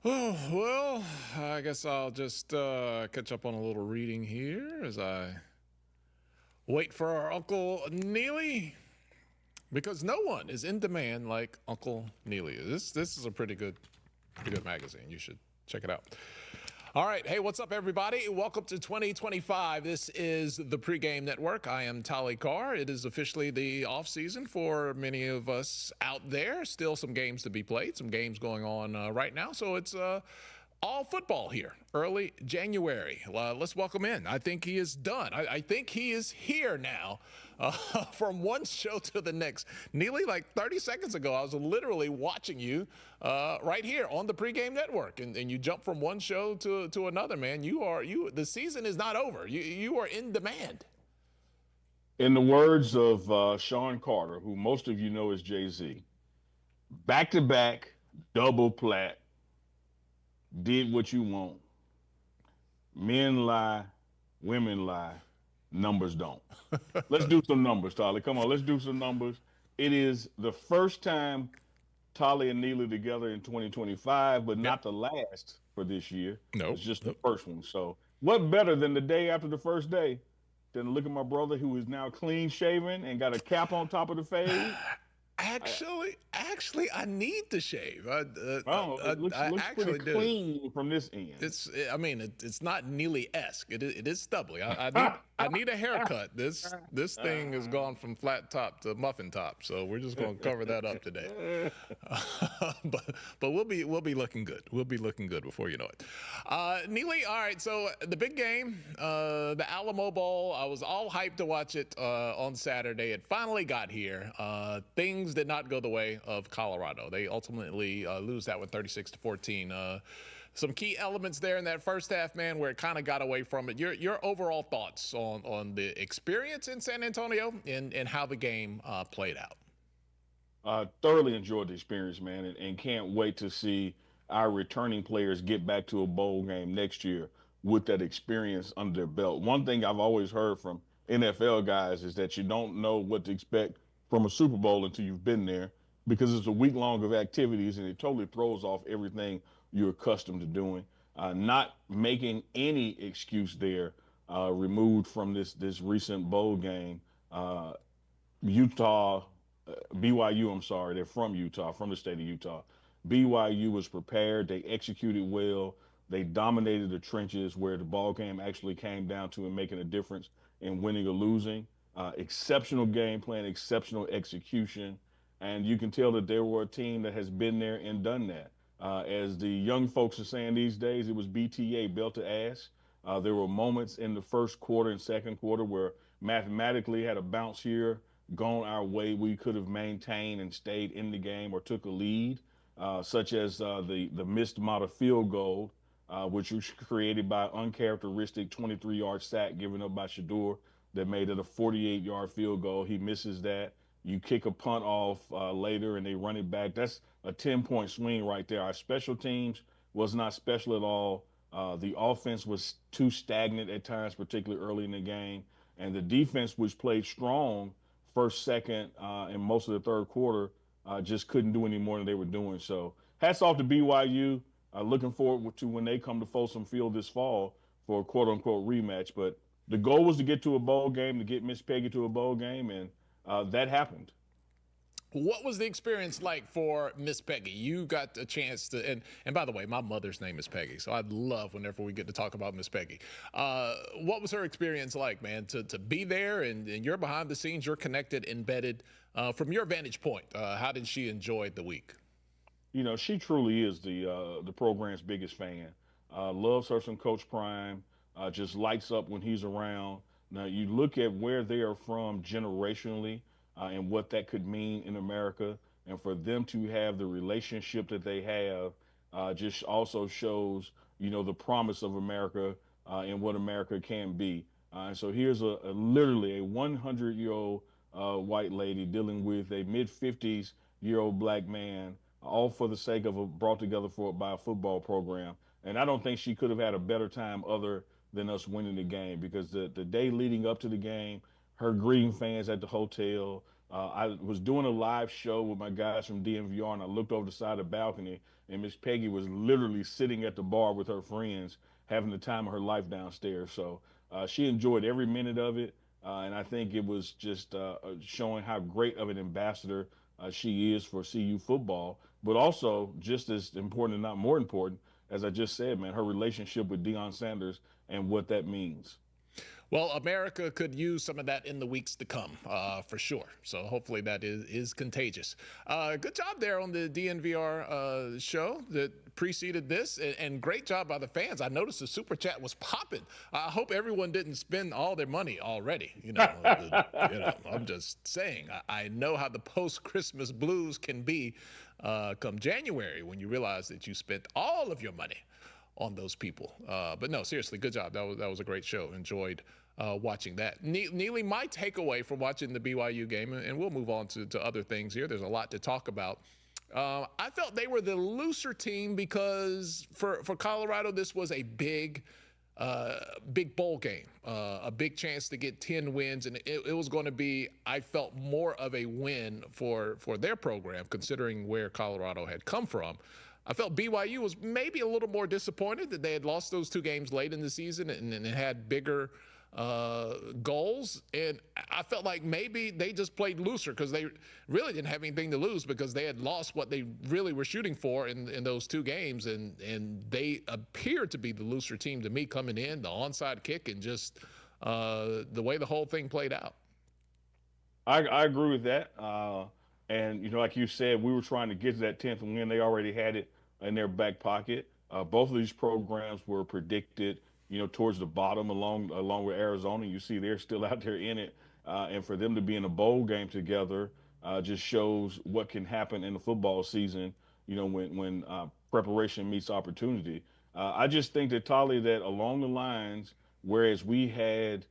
Oh, well, I guess I'll just catch up on a little reading here as I wait for our Uncle Neely, because no one is in demand like Uncle Neely. This is a pretty good magazine. You should check it out. All right. Hey, what's up, everybody? Welcome to 2025. This is the Pregame Network. I am Tolly Carr. It is officially the off season for many of us out there. Still some games to be played, some games going on right now. So it's all football here, early January. Let's welcome in. I think he is done. I think he is here now from one show to the next. Neely, like 30 seconds ago, I was literally watching you right here on the Pregame Network, and you jump from one show to another, man. The season is not over. You are in demand. In the words of Sean Carter, who most of you know as Jay Z, back to back, double plat, did what you want. Men lie, women lie, numbers don't. Let's do some numbers, Tolly. Come on, let's do some numbers. It is the first time Tolly and Neely together in 2025, but Yep. not the last for this year. Nope. It's just the Nope. first one. So, what better than the day after the first day than to look at my brother who is now clean shaven and got a cap on top of the fade? I, Actually, I need to shave. oh, it I looks pretty actually do. clean from this end. I mean, it's not Neely-esque. It is stubbly. I need a haircut. This thing has gone from flat top to muffin top. So we're just going to cover that up today. But we'll be looking good. We'll be looking good before you know it. Neely, all right. So the big game, the Alamo Bowl. I was all hyped to watch it on Saturday. It finally got here. Things did not go the way of Colorado. They ultimately lose that one 36-14. Some key elements there in that first half, man, where it kind of got away from it. Your overall thoughts on the experience in San Antonio and how the game played out. Thoroughly enjoyed the experience, man, and can't wait to see our returning players get back to a bowl game next year with that experience under their belt. One thing I've always heard from NFL guys is that you don't know what to expect from a Super Bowl until you've been there because it's a week long of activities and it totally throws off everything you're accustomed to doing. Not making any excuse there removed from this recent bowl game. Utah, BYU, I'm sorry, they're from Utah, from the state of Utah. BYU was prepared. They executed well. They dominated the trenches where the ball game actually came down to and making a difference in winning or losing. Exceptional game plan, exceptional execution. And you can tell that they were a team that has been there and done that. As the young folks are saying these days, it was BTA, belt to ass. There were moments in the first quarter and second quarter where mathematically had a bounce here gone our way, we could have maintained and stayed in the game or took a lead, such as the missed model field goal, which was created by uncharacteristic 23-yard sack given up by Shador that made it a 48-yard field goal. He misses that. You kick a punt off later and they run it back. That's a 10-point swing right there. Our special teams was not special at all. The offense was too stagnant at times, particularly early in the game. And the defense, which played strong, first, second, and most of the third quarter, just couldn't do any more than they were doing. So hats off to BYU. Looking forward to when they come to Folsom Field this fall for a quote unquote rematch. But the goal was to get to a bowl game, to get Miss Peggy to a bowl game, and that happened. What was the experience like for Miss Peggy? You got a chance to, and by the way, my mother's name is Peggy, so I'd love whenever we get to talk about Miss Peggy. What was her experience like, man, to be there and you're behind the scenes, you're connected, embedded. From your vantage point, how did she enjoy the week? You know, she truly is the program's biggest fan. Loves her some Coach Prime. Just lights up when he's around. Now you look at where they are from generationally and what that could mean in America, and for them to have the relationship that they have, just also shows the promise of America and what America can be. And so here's a literally a 100-year-old white lady dealing with a mid 50s-year-old black man all for the sake of brought together for by a football program. And I don't think she could have had a better time other than us winning the game because the day leading up to the game, her greeting fans at the hotel, I was doing a live show with my guys from DMVR, and I looked over the side of the balcony, and Miss Peggy was literally sitting at the bar with her friends, having the time of her life downstairs. So she enjoyed every minute of it, and I think it was just showing how great of an ambassador she is for CU football. But also, just as important, and not more important, as I just said, man, her relationship with Deion Sanders and what that means. Well, America could use some of that in the weeks to come, for sure. So hopefully that is contagious. Good job there on the DNVR show that preceded this, and great job by the fans. I noticed the super chat was popping. I hope everyone didn't spend all their money already. I'm just saying. I know how the post-Christmas blues can be come January when you realize that you spent all of your money on those people. But no, seriously, good job. That was a great show. Enjoyed watching that. Neely, my takeaway from watching the BYU game, and we'll move on to other things here. There's a lot to talk about. I felt they were the looser team because for Colorado, this was a big bowl game, a big chance to get 10 wins. And it was going to be, I felt, more of a win for their program, considering where Colorado had come from. I felt BYU was maybe a little more disappointed that they had lost those two games late in the season and it had bigger goals. And I felt like maybe they just played looser because they really didn't have anything to lose because they had lost what they really were shooting for in those two games. And they appeared to be the looser team to me coming in, the onside kick and just the way the whole thing played out. I agree with that. And like you said, we were trying to get to that 10th win. They already had it in their back pocket. Both of these programs were predicted, towards the bottom along with Arizona. You see, they're still out there in it, and for them to be in a bowl game together just shows what can happen in the football season. When preparation meets opportunity. I just think that Tolly, that along the lines, whereas we had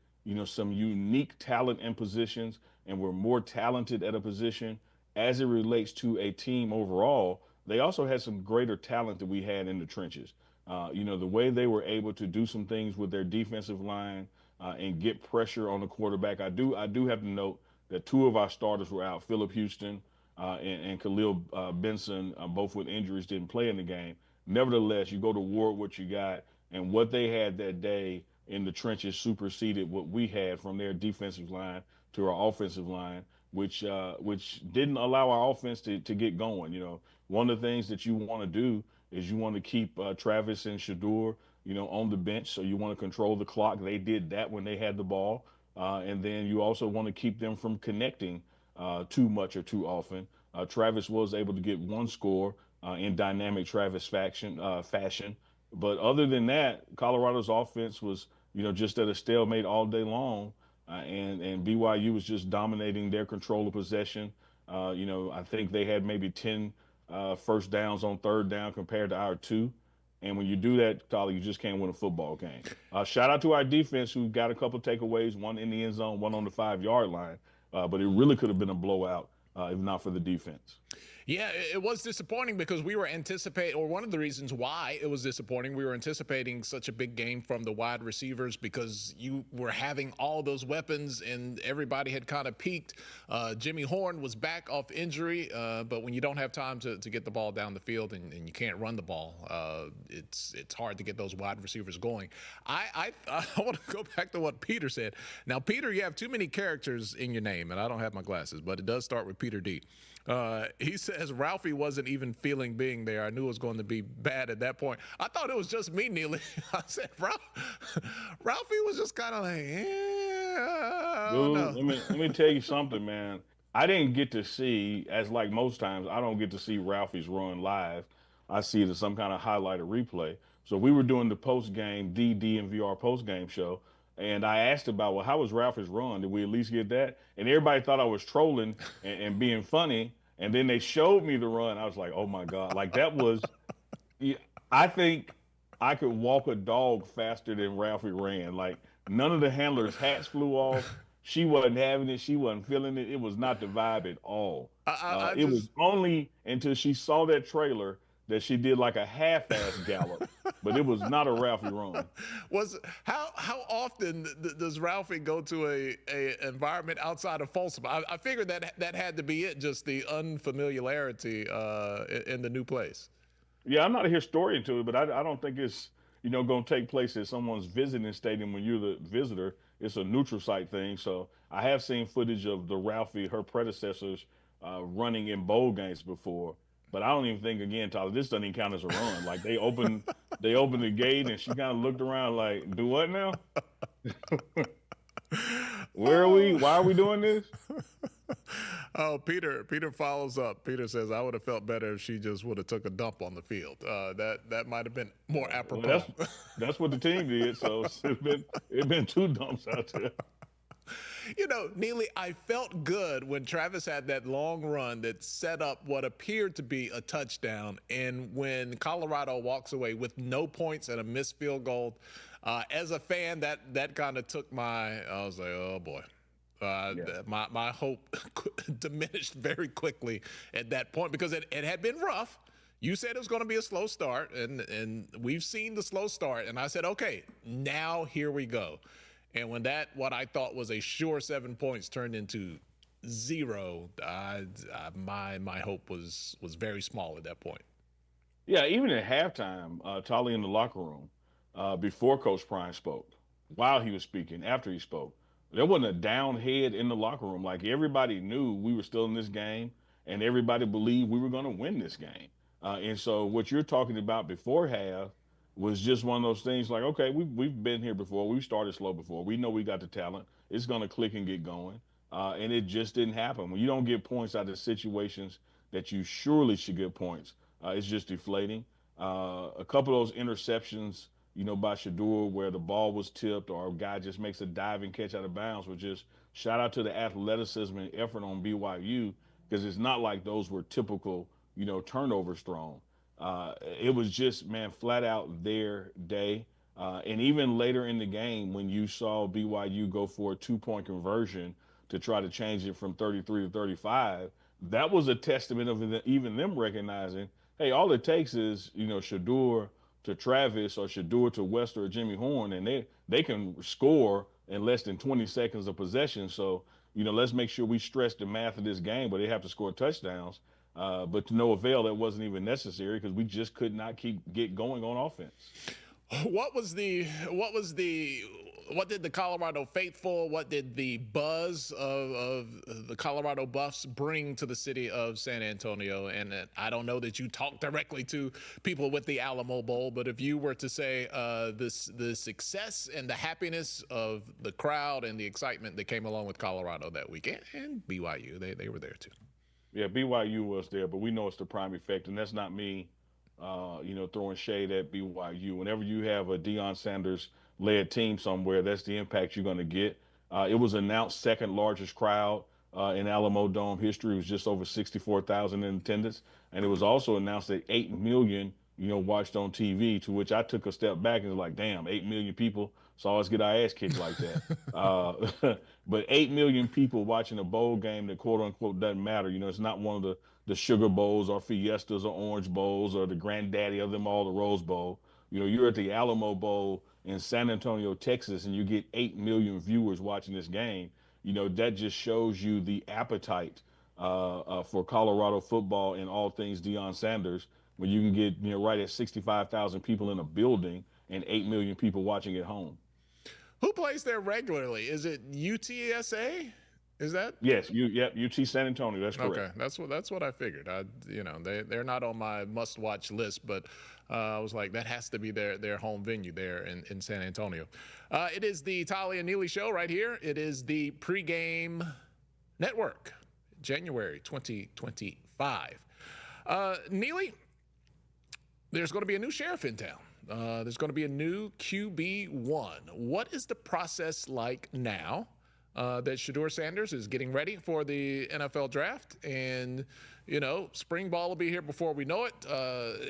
some unique talent in positions and we're more talented at a position as it relates to a team overall, they also had some greater talent that we had in the trenches. The way they were able to do some things with their defensive line and get pressure on the quarterback. I do have to note that two of our starters were out. Philip Houston and Khalil Benson, both with injuries, didn't play in the game. Nevertheless, you go to war with what you got, and what they had that day in the trenches superseded what we had from their defensive line to our offensive line, which didn't allow our offense to get going. One of the things that you want to do is you want to keep Travis and Shador, on the bench. So you want to control the clock. They did that when they had the ball. And then you also want to keep them from connecting too much or too often. Travis was able to get one score in dynamic Travis fashion. But other than that, Colorado's offense was, just at a stalemate all day long. And BYU was just dominating their control of possession. I think they had maybe 10 first downs on third down compared to our 2. And when you do that, Tyler, you just can't win a football game. Shout out to our defense, who got a couple takeaways, one in the end zone, one on the 5-yard line. But it really could have been a blowout if not for the defense. Yeah, it was disappointing because we were anticipating, or one of the reasons why it was disappointing, we were anticipating such a big game from the wide receivers because you were having all those weapons and everybody had kind of peaked. Jimmy Horn was back off injury, but when you don't have time to get the ball down the field and you can't run the ball, it's hard to get those wide receivers going. I want to go back to what Peter said. Now, Peter, you have too many characters in your name, and I don't have my glasses, but it does start with Peter D. He says Ralphie wasn't even feeling being there. I knew it was going to be bad at that point. I thought it was just me, Neely. I said Ralphie was just kind of like, Dude, let me tell you something, man. I didn't get to see, as like most times, I don't get to see Ralphie's Run live. I see it as some kind of highlight or replay. So we were doing the the DMVR post game show. And I asked about, well, how was Ralphie's Run? Did we at least get that? And everybody thought I was trolling and being funny. And then they showed me the run. I was like, oh my God. Like that was, I think I could walk a dog faster than Ralphie ran. Like none of the handlers' hats flew off. She wasn't having it. She wasn't feeling it. It was not the vibe at all. It was only until she saw that trailer that she did like a half-ass gallop, but it was not a Ralphie run. Was how often does Ralphie go to a environment outside of Folsom? I figured that had to be it, just the unfamiliarity in the new place. Yeah, I'm not a historian to it, but I don't think it's going to take place at someone's visiting stadium when you're the visitor. It's a neutral site thing. So I have seen footage of the Ralphie, her predecessors, running in bowl games before. But I don't even think again, Tyler, this doesn't even count as a run. Like they opened the gate and she kind of looked around like, do what now? Where are we? Why are we doing this? Oh, Peter follows up. Peter says, I would have felt better if she just would have took a dump on the field. That might have been more apropos. Well, that's what the team did. So it's been two dumps out there. Neely, I felt good when Travis had that long run that set up what appeared to be a touchdown. And when Colorado walks away with no points and a missed field goal, as a fan, that kind of took I was like, oh boy. My hope diminished very quickly at that point because it had been rough. You said it was going to be a slow start, and we've seen the slow start. And I said, okay, now here we go. And when what I thought was a sure 7 points turned into 0, my hope was very small at that point. Yeah, even at halftime, Tolly in the locker room, before Coach Prime spoke, while he was speaking, after he spoke, there wasn't a down head in the locker room. Like everybody knew we were still in this game, and everybody believed we were going to win this game. And so what you're talking about before half was just one of those things like, okay, we've been here before. We've started slow before. We know we got the talent. It's going to click and get going. And it just didn't happen. When you don't get points out of situations that you surely should get points, it's just deflating. A couple of those interceptions, by Shedeur where the ball was tipped or a guy just makes a diving catch out of bounds, which is shout out to the athleticism and effort on BYU because it's not like those were typical, turnovers thrown. It was just, man, flat out their day. And even later in the game, when you saw BYU go for a 2-point conversion to try to change it from 33 to 35, that was a testament of even them recognizing, hey, all it takes is, Shedeur to Travis or Shedeur to Wester or Jimmy Horn, and they can score in less than 20 seconds of possession. So, let's make sure we stress the math of this game, but they have to score touchdowns. But to no avail, that wasn't even necessary because we just could not get going on offense. What did the Colorado faithful, what did the buzz of the Colorado Buffs bring to the city of San Antonio? And I don't know that you talked directly to people with the Alamo Bowl, but if you were to say the success and the happiness of the crowd and the excitement that came along with Colorado that weekend, and BYU, they were there too. Yeah, BYU was there, but we know it's the prime effect, and that's not me, throwing shade at BYU. Whenever you have a Deion Sanders-led team somewhere, that's the impact you're going to get. It was announced second largest crowd in Alamo Dome history. It was just over 64,000 in attendance, and it was also announced that 8 million, watched on TV. To which I took a step back and was like, damn, 8 million people saw us get our ass kicked like that. But 8 million people watching a bowl game that quote unquote doesn't matter. It's not one of the Sugar Bowls or Fiestas or Orange Bowls or the granddaddy of them all, the Rose Bowl. You're at the Alamo Bowl in San Antonio, Texas, and you get 8 million viewers watching this game. That just shows you the appetite for Colorado football and all things Deion Sanders when you can get right at 65,000 people in a building and 8 million people watching at home. Who plays there regularly? Is it UTSA? Is that? Yes, UT San Antonio. That's correct. Okay, that's what I figured. They're not on my must-watch list, but I was like, that has to be their home venue there in San Antonio. It is the Tolly and Neely show right here. It is the Pregame Network, January 2025. Neely, there's going to be a new sheriff in town. There's going to be a new QB1. What is the process like now that Shedeur Sanders is getting ready for the NFL draft? And, spring ball will be here before we know it.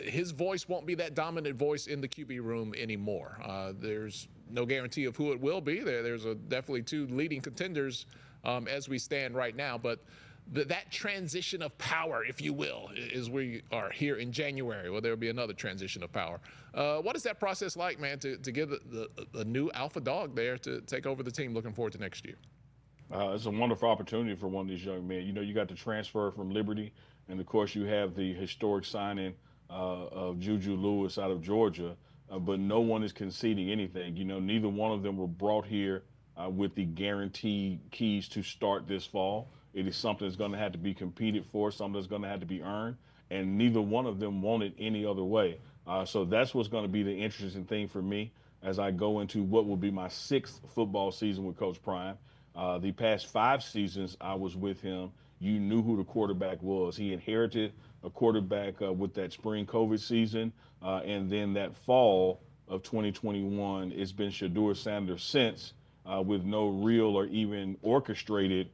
His voice won't be that dominant voice in the QB room anymore. There's no guarantee of who it will be. There's definitely two leading contenders as we stand right now. But that transition of power, if you will, is we are here in January, where there'll be another transition of power. What is that process like, man, to give the new alpha dog there to take over the team? Looking forward to next year. It's a wonderful opportunity for one of these young men. You know, you got the transfer from Liberty, and of course, you have the historic signing of Juju Lewis out of Georgia. But no one is conceding anything. You know, neither one of them were brought here with the guaranteed keys to start this fall. It is something that's going to have to be competed for, something that's going to have to be earned, and neither one of them want it any other way. So that's what's going to be the interesting thing for me as I go into what will be my 6th football season with Coach Prime. The past 5 seasons I was with him, you knew who the quarterback was. He inherited a quarterback with that spring COVID season, and then that fall of 2021, it's been Shedeur Sanders since, with no real or even orchestrated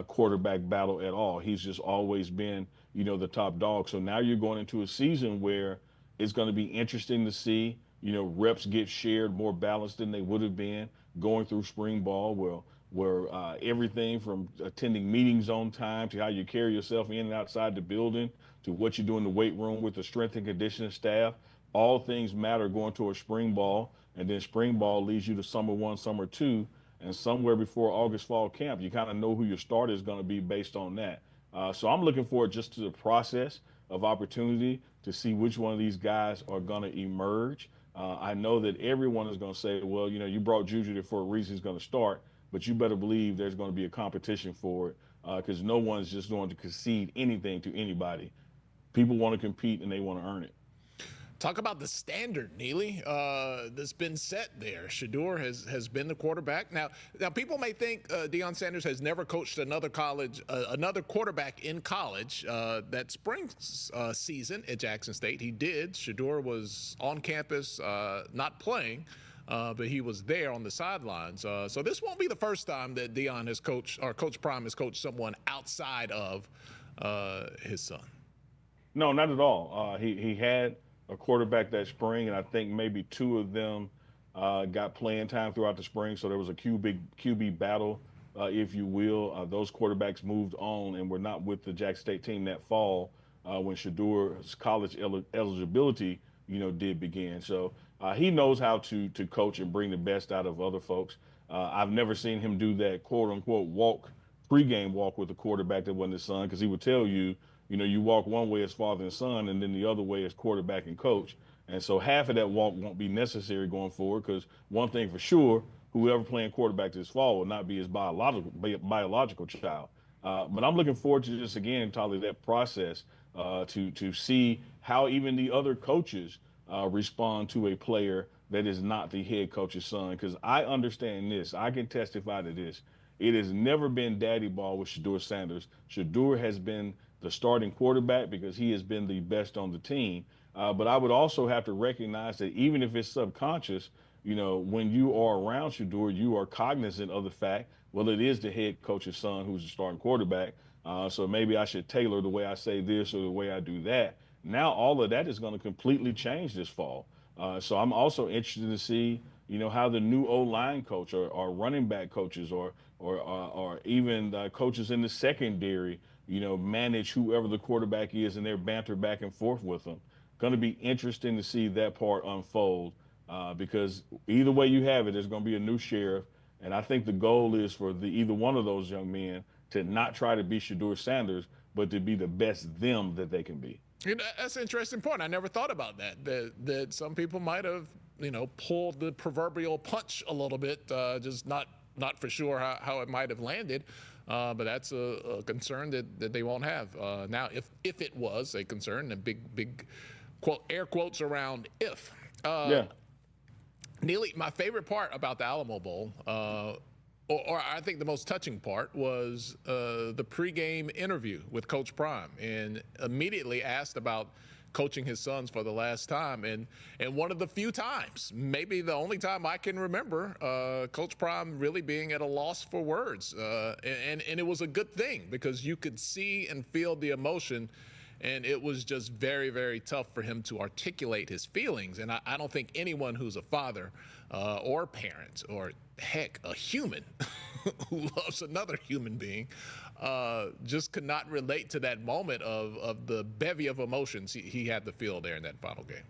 quarterback battle at all. He's just always been, you know, the top dog. So now you're going into a season where it's going to be interesting to see, you know, reps get shared more balanced than they would have been going through spring ball, where everything from attending meetings on time to how you carry yourself in and outside the building to what you do in the weight room with the strength and conditioning staff, all things matter going towards spring ball. And then spring ball leads you to summer 1, summer 2, and somewhere before August fall camp, you kind of know who your starter is going to be based on that. So I'm looking forward just to the process of opportunity to see which one of these guys are going to emerge. I know that everyone is going to say, well, you know, you brought Juju there for a reason, he's going to start, but you better believe there's going to be a competition for it because no one's just going to concede anything to anybody. People want to compete and they want to earn it. Talk about the standard, Neely, that's been set there. Shedeur has been the quarterback. Now people may think Deion Sanders has never coached another quarterback in college. That spring season at Jackson State, he did. Shedeur was on campus, not playing, but he was there on the sidelines. So this won't be the first time that Deion has coached, or Coach Prime has coached someone outside of his son. No, not at all. He had a quarterback that spring, and I think maybe 2 of them got playing time throughout the spring. So there was a QB battle, if you will. Those quarterbacks moved on and were not with the Jackson State team that fall when Shedeur's college eligibility, you know, did begin. So he knows how to coach and bring the best out of other folks. I've never seen him do that quote unquote pregame walk with a quarterback that wasn't his son, because he would tell you, you know, you walk one way as father and son, and then the other way as quarterback and coach. And so half of that walk won't be necessary going forward, because one thing for sure, whoever playing quarterback this fall will not be his biological child. But I'm looking forward to just, again, Tolly, that process to see how even the other coaches respond to a player that is not the head coach's son. Because I understand this. I can testify to this. It has never been daddy ball with Shedeur Sanders. Shedeur has been the starting quarterback because he has been the best on the team. But I would also have to recognize that even if it's subconscious, you know, when you are around Shedeur, you are cognizant of the fact, well, it is the head coach's son who's the starting quarterback. So maybe I should tailor the way I say this or the way I do that. Now all of that is going to completely change this fall. So I'm also interested to see, you know, how the new O-line coach or running back coaches or even coaches in the secondary, you know, manage whoever the quarterback is and their banter back and forth with them. Going to be interesting to see that part unfold because either way you have it, there's going to be a new sheriff. And I think the goal is for either one of those young men to not try to be Shedeur Sanders, but to be the best them that they can be. You know, that's an interesting point. I never thought about that some people might have, you know, pulled the proverbial punch a little bit, just not for sure how it might have landed. But that's a concern that they won't have. Now, if it was a concern, and big quote, air quotes around if. Yeah. Neely, my favorite part about the Alamo Bowl, or I think the most touching part, was the pregame interview with Coach Prime, and immediately asked about coaching his sons for the last time, and one of the few times, maybe the only time I can remember, Coach Prime really being at a loss for words, and it was a good thing because you could see and feel the emotion, and it was just very, very tough for him to articulate his feelings. And I don't think anyone who's a father or parent or heck, a human who loves another human being, just could not relate to that moment of the bevy of emotions he had to feel there in that final game.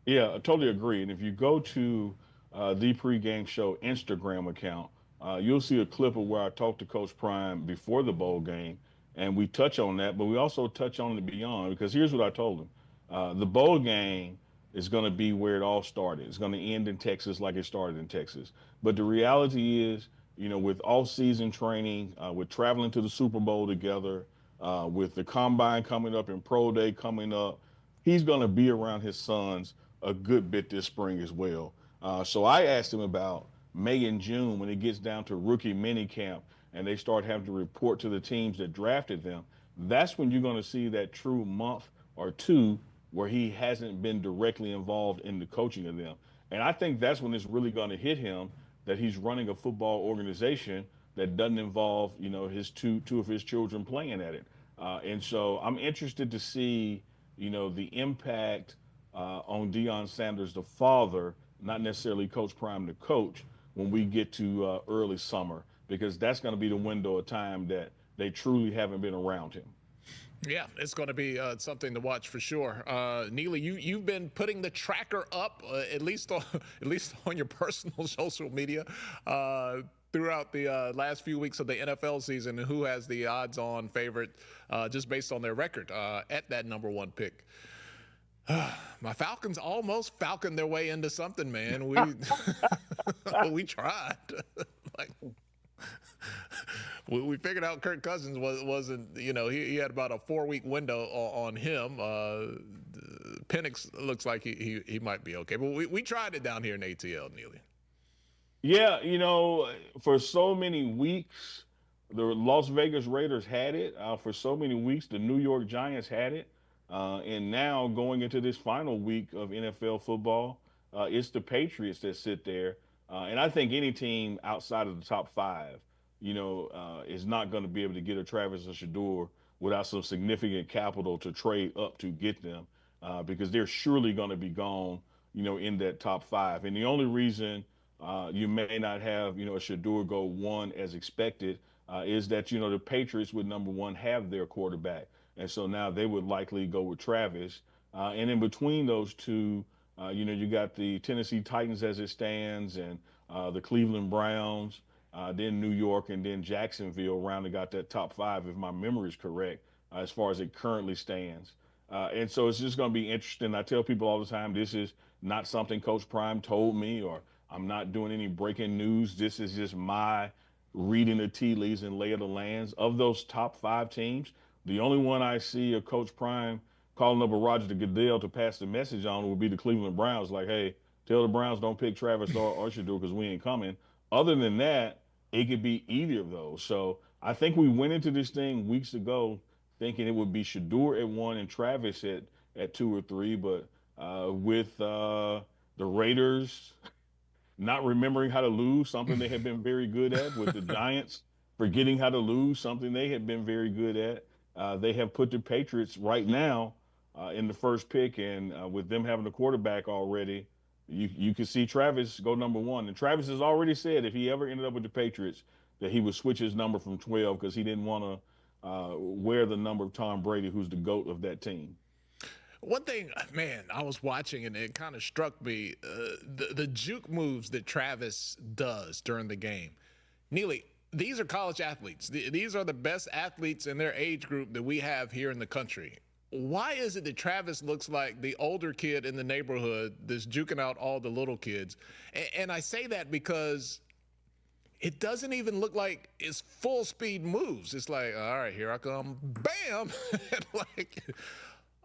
Yeah, I totally agree. And if you go to the pregame show Instagram account, you'll see a clip of where I talked to Coach Prime before the bowl game, and we touch on that, but we also touch on it beyond because here's what I told him: the bowl game is going to be where it all started. It's going to end in Texas like it started in Texas. But the reality is, with all-season training, with traveling to the Super Bowl together, with the combine coming up and pro day coming up, he's going to be around his sons a good bit this spring as well. So I asked him about May and June when it gets down to rookie mini camp and they start having to report to the teams that drafted them. That's when you're going to see that true month or two where he hasn't been directly involved in the coaching of them. And I think that's when it's really going to hit him that he's running a football organization that doesn't involve, his two of his children playing at it. And so I'm interested to see, the impact on Deion Sanders, the father, not necessarily Coach Prime, the coach, when we get to early summer, because that's going to be the window of time that they truly haven't been around him. Yeah, it's going to be something to watch for sure. Neely, you've been putting the tracker up at least on your personal social media throughout the last few weeks of the NFL season, and who has the odds-on favorite just based on their record at that number one pick. My Falcons almost falconed their way into something, man. We tried. like we figured out Kirk Cousins wasn't, he had about a 4-week window on him. Penix looks like he might be okay, but we tried it down here in ATL, Neely. Yeah, for so many weeks, the Las Vegas Raiders had it. For so many weeks, the New York Giants had it. And now going into this final week of NFL football, it's the Patriots that sit there. And I think any team outside of the top five, is not going to be able to get a Travis or Shador without some significant capital to trade up to get them, because they're surely going to be gone, in that top five. And the only reason you may not have, a Shador go one as expected is that, the Patriots would, number one, have their quarterback. And so now they would likely go with Travis. And in between those two, you got the Tennessee Titans as it stands, and the Cleveland Browns, then New York, and then Jacksonville rounding out that top five, if my memory is correct, as far as it currently stands. And so it's just going to be interesting. I tell people all the time, this is not something Coach Prime told me, or I'm not doing any breaking news. This is just my reading the tea leaves and lay of the lands. Of those top five teams, the only one I see a Coach Prime calling up a Roger Goodell to pass the message on would be the Cleveland Browns. Like, hey, tell the Browns don't pick Travis or Shador because we ain't coming. Other than that, it could be either of those. So I think we went into this thing weeks ago thinking it would be Shador at one and Travis at two or three. But with the Raiders not remembering how to lose, something they have been very good at, with the Giants forgetting how to lose, something they have been very good at, they have put the Patriots right now in the first pick, and with them having a quarterback already, you can see Travis go number one. And Travis has already said if he ever ended up with the Patriots that he would switch his number from 12 because he didn't want to wear the number of Tom Brady, who's the GOAT of that team. One thing, man, I was watching and it kind of struck me, the juke moves that Travis does during the game. Neely, these are college athletes. These are the best athletes in their age group that we have here in the country. Why is it that Travis looks like the older kid in the neighborhood that's juking out all the little kids? And I say that because it doesn't even look like it's full speed moves. It's like, all right, here I come, bam.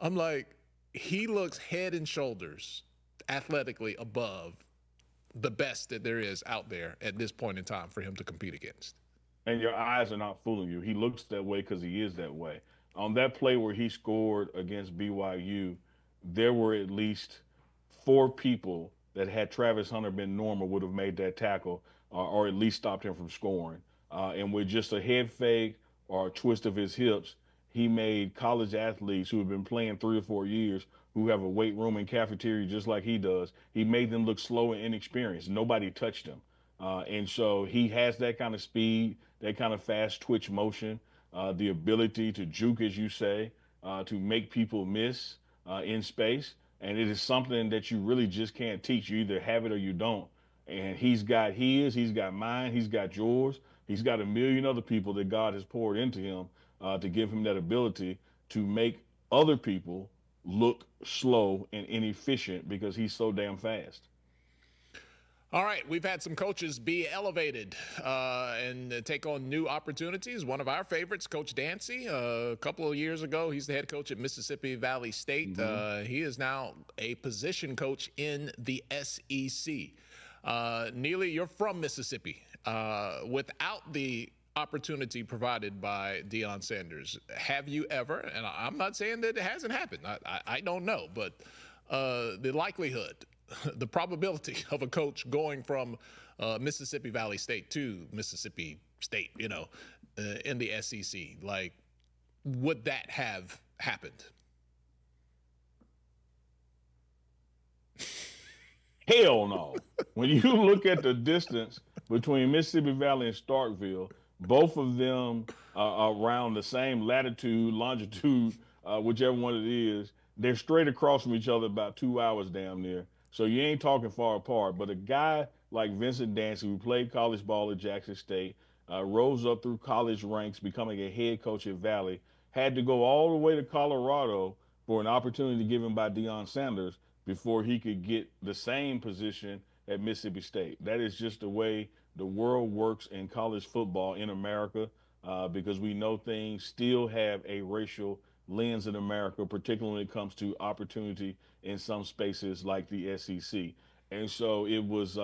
I'm like, he looks head and shoulders athletically above the best that there is out there at this point in time for him to compete against. And your eyes are not fooling you. He looks that way because he is that way. On that play where he scored against BYU, there were at least four people that had Travis Hunter been normal would have made that tackle or at least stopped him from scoring. And with just a head fake or a twist of his hips, he made college athletes who have been playing 3 or 4 years, who have a weight room and cafeteria just like he does, he made them look slow and inexperienced. Nobody touched him. And so he has that kind of speed, that kind of fast twitch motion, the ability to juke, as you say, to make people miss in space. And it is something that you really just can't teach. You either have it or you don't. And he's got mine, he's got yours, he's got a million other people that God has poured into him to give him that ability to make other people look slow and inefficient because he's so damn fast. All right, we've had some coaches be elevated and take on new opportunities. One of our favorites, Coach Dancy, a couple of years ago, he's the head coach at Mississippi Valley State. He is now a position coach in the SEC. Neely, you're from Mississippi. Without the opportunity provided by Deion Sanders, have you ever, and I'm not saying that it hasn't happened, I don't know, but the likelihood, the probability of a coach going from Mississippi Valley State to Mississippi State, in the SEC, like, would that have happened? Hell no. When you look at the distance between Mississippi Valley and Starkville, both of them are around the same latitude, longitude, whichever one it is. They're straight across from each other about 2 hours damn near. So you ain't talking far apart. But a guy like Vincent Dancy, who played college ball at Jackson State, rose up through college ranks, becoming a head coach at Valley, had to go all the way to Colorado for an opportunity given by Deion Sanders before he could get the same position at Mississippi State. That is just the way the world works in college football in America, because we know things still have a racial lens in America, particularly when it comes to opportunity in some spaces like the SEC. And so it was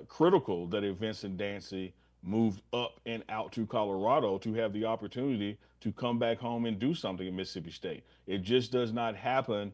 critical that a Vincent Dancy moved up and out to Colorado to have the opportunity to come back home and do something at Mississippi State. It just does not happen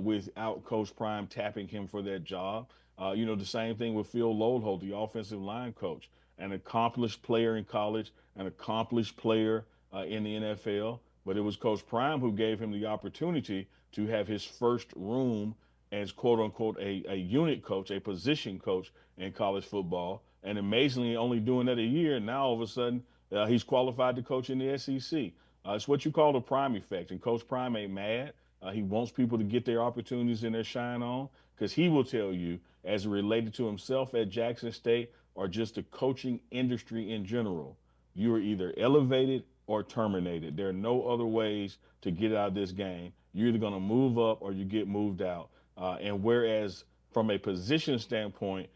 without Coach Prime tapping him for that job. The same thing with Phil Lodeholt, the offensive line coach, an accomplished player in college, an accomplished player in the NFL. But it was Coach Prime who gave him the opportunity to have his first room as quote unquote a unit coach, a position coach in college football. And amazingly, only doing that a year, and now all of a sudden he's qualified to coach in the SEC. It's what you call the Prime effect. And Coach Prime ain't mad. He wants people to get their opportunities and their shine on, because he will tell you, as it related to himself at Jackson State or just the coaching industry in general, you are either elevated or terminated. There are no other ways to get out of this game. You're either going to move up or you get moved out. And whereas from a position standpoint,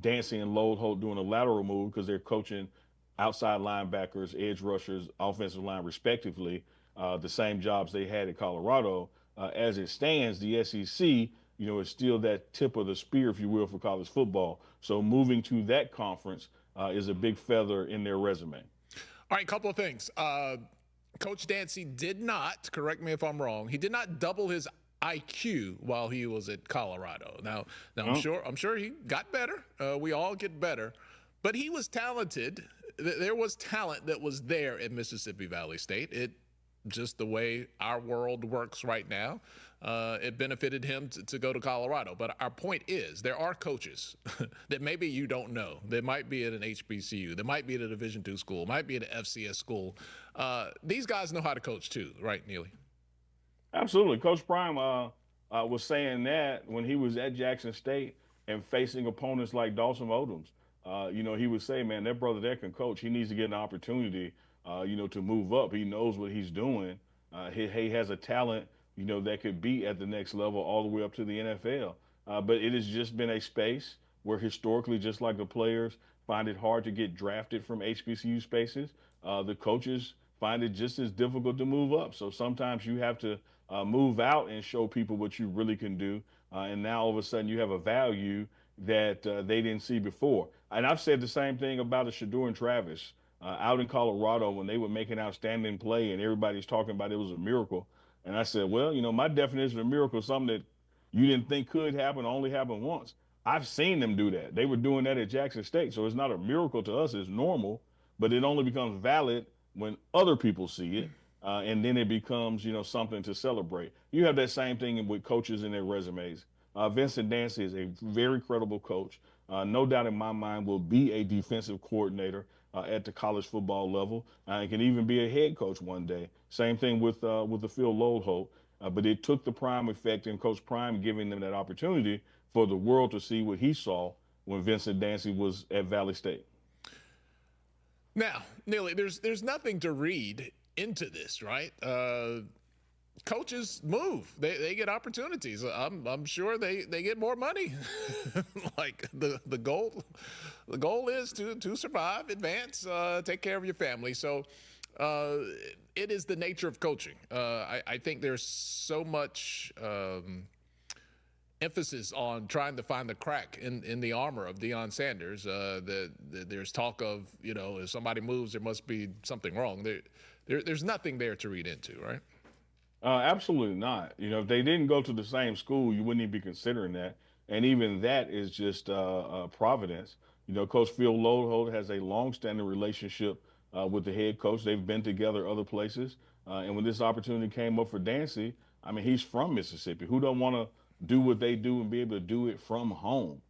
Dancy and Lodeholt doing a lateral move because they're coaching outside linebackers, edge rushers, offensive line, respectively, the same jobs they had at Colorado. As it stands, the SEC, is still that tip of the spear, if you will, for college football. So moving to that conference is a big feather in their resume. All right, couple of things. Coach Dancy did not, correct me if I'm wrong, he did not double his IQ while he was at Colorado. Now I'm sure he got better. We all get better, but he was talented. There was talent that was there at Mississippi Valley State. It just the way our world works right now. It benefited him to go to Colorado. But our point is, there are coaches that maybe you don't know. They might be at an HBCU. They might be at a Division II school. Might be at an FCS school. These guys know how to coach too, right, Neely? Absolutely. Coach Prime was saying that when he was at Jackson State and facing opponents like Dawson Odoms. He would say, man, that brother there can coach. He needs to get an opportunity, to move up. He knows what he's doing. He has a talent, that could be at the next level all the way up to the NFL. But it has just been a space where historically, just like the players find it hard to get drafted from HBCU spaces, the coaches find it just as difficult to move up. So sometimes you have to move out and show people what you really can do. And now all of a sudden you have a value that they didn't see before. And I've said the same thing about a Shador and Travis out in Colorado when they were making outstanding play and everybody's talking about it was a miracle. And I said, well, my definition of a miracle is something that you didn't think could happen, only happened once. I've seen them do that. They were doing that at Jackson State. So it's not a miracle to us, it's normal, but it only becomes valid when other people see it. And then it becomes, something to celebrate. You have that same thing with coaches in their resumes. Vincent Dancy is a very credible coach. no doubt in my mind, will be a defensive coordinator at the college football level. And can even be a head coach one day. Same thing with the Phil Lodeholt. But it took the Prime effect and Coach Prime giving them that opportunity for the world to see what he saw when Vincent Dancy was at Valley State. Now, Neely, there's nothing to read into this, right? Coaches move; they get opportunities. I'm sure they get more money. Like the goal is to survive, advance, take care of your family. So it is the nature of coaching. I think there's so much emphasis on trying to find the crack in the armor of Deion Sanders. There's talk of, if somebody moves, there must be something wrong. There's nothing there to read into, right? Absolutely not. If they didn't go to the same school, you wouldn't even be considering that. And even that is just providence. Coach Phil Lodeholt has a long-standing relationship with the head coach. They've been together other places. And when this opportunity came up for Dancy, I mean, he's from Mississippi. Who don't want to do what they do and be able to do it from home?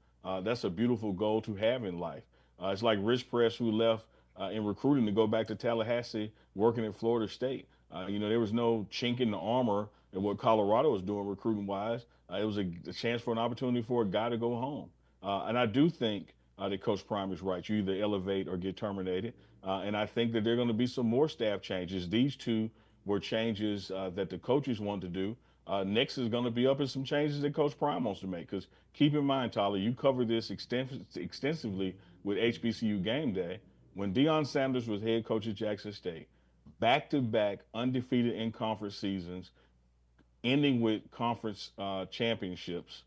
That's a beautiful goal to have in life. It's like Rich Press, who left in recruiting to go back to Tallahassee, working at Florida State. There was no chink in the armor in what Colorado was doing recruiting wise. It was a chance for an opportunity for a guy to go home. And I do think that Coach Prime is right. You either elevate or get terminated. And I think that there are going to be some more staff changes. These two were changes that the coaches want to do. Next is going to be up in some changes that Coach Prime wants to make. Because keep in mind, Tyler, you covered this extensively with HBCU Game Day. When Deion Sanders was head coach at Jackson State, back-to-back undefeated in conference seasons, ending with conference championships,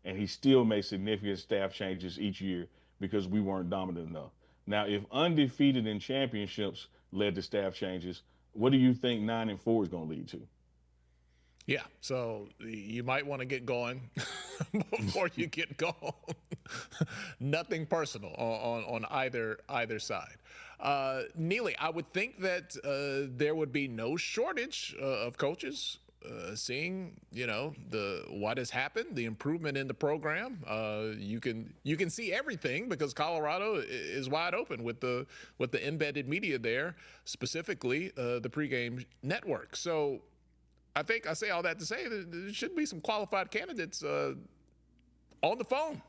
and he still made significant staff changes each year because we weren't dominant enough. Now, if undefeated in championships led to staff changes, what do you think 9-4 is going to lead to? Yeah, so you might want to get going before you get going. Nothing personal on either side. Neely, I would think that there would be no shortage of coaches seeing, what has happened, the improvement in the program. You can see everything because Colorado is wide open with the embedded media there, specifically the Pregame network. So I think I say all that to say that there should be some qualified candidates on the phone.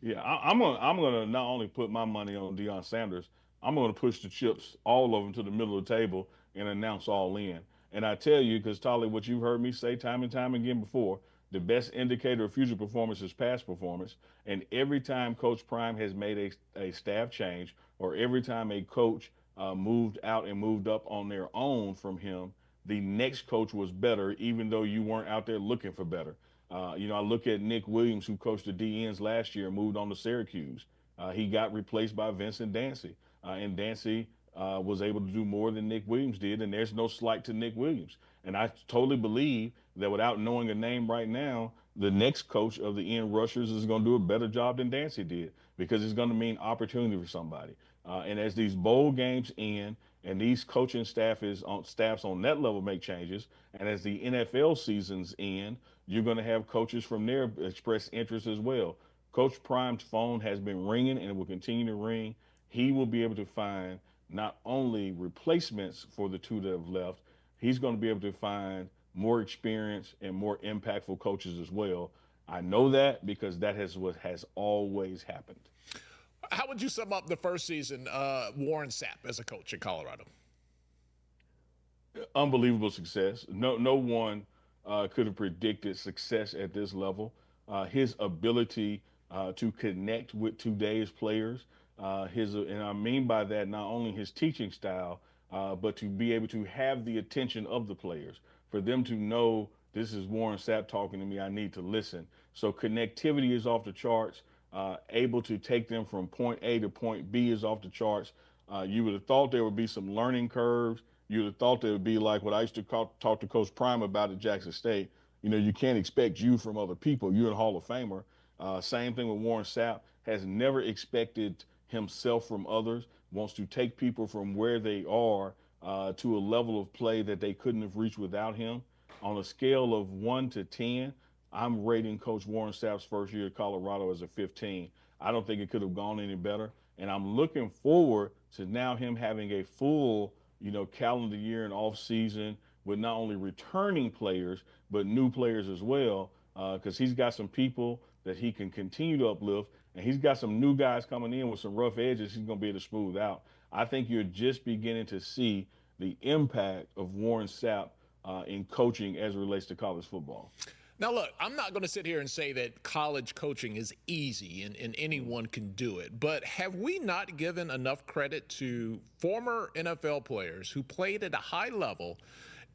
Yeah, I'm gonna not only put my money on Deion Sanders, I'm gonna push the chips, all of them, to the middle of the table and announce all in. And I tell you, because Tolly, what you've heard me say time and time again before, the best indicator of future performance is past performance. And every time Coach Prime has made a staff change, or every time a coach moved out and moved up on their own from him, the next coach was better, even though you weren't out there looking for better. I look at Nick Williams, who coached the DNs last year and moved on to Syracuse. He got replaced by Vincent Dancy, and Dancy was able to do more than Nick Williams did, and there's no slight to Nick Williams. And I totally believe that without knowing a name right now, the next coach of the end rushers is going to do a better job than Dancy did because it's going to mean opportunity for somebody. And as these bowl games end and these coaching staffs on that level make changes, and as the NFL seasons end, you're going to have coaches from there express interest as well. Coach Prime's phone has been ringing and it will continue to ring. He will be able to find not only replacements for the two that have left, he's going to be able to find more experience and more impactful coaches as well. I know that because that is what has always happened. How would you sum up the first season, Warren Sapp as a coach in Colorado? Unbelievable success. No one could have predicted success at this level. His ability to connect with today's players, and I mean by that not only his teaching style, but to be able to have the attention of the players, for them to know this is Warren Sapp talking to me, I need to listen. So connectivity is off the charts. Able to take them from point A to point B is off the charts. You would have thought there would be some learning curves. You would have thought there would be like what I used to talk to Coach Prime about at Jackson State. You can't expect you from other people. You're a Hall of Famer. Same thing with Warren Sapp. Has never expected himself from others. Wants to take people from where they are to a level of play that they couldn't have reached without him. On a scale of 1 to 10, I'm rating Coach Warren Sapp's first year at Colorado as a 15. I don't think it could have gone any better. And I'm looking forward to now him having a full, calendar year and off season with not only returning players but new players as well, because he's got some people that he can continue to uplift, and he's got some new guys coming in with some rough edges he's going to be able to smooth out. I think you're just beginning to see the impact of Warren Sapp in coaching as it relates to college football. Now, look, I'm not going to sit here and say that college coaching is easy and anyone can do it, but have we not given enough credit to former NFL players who played at a high level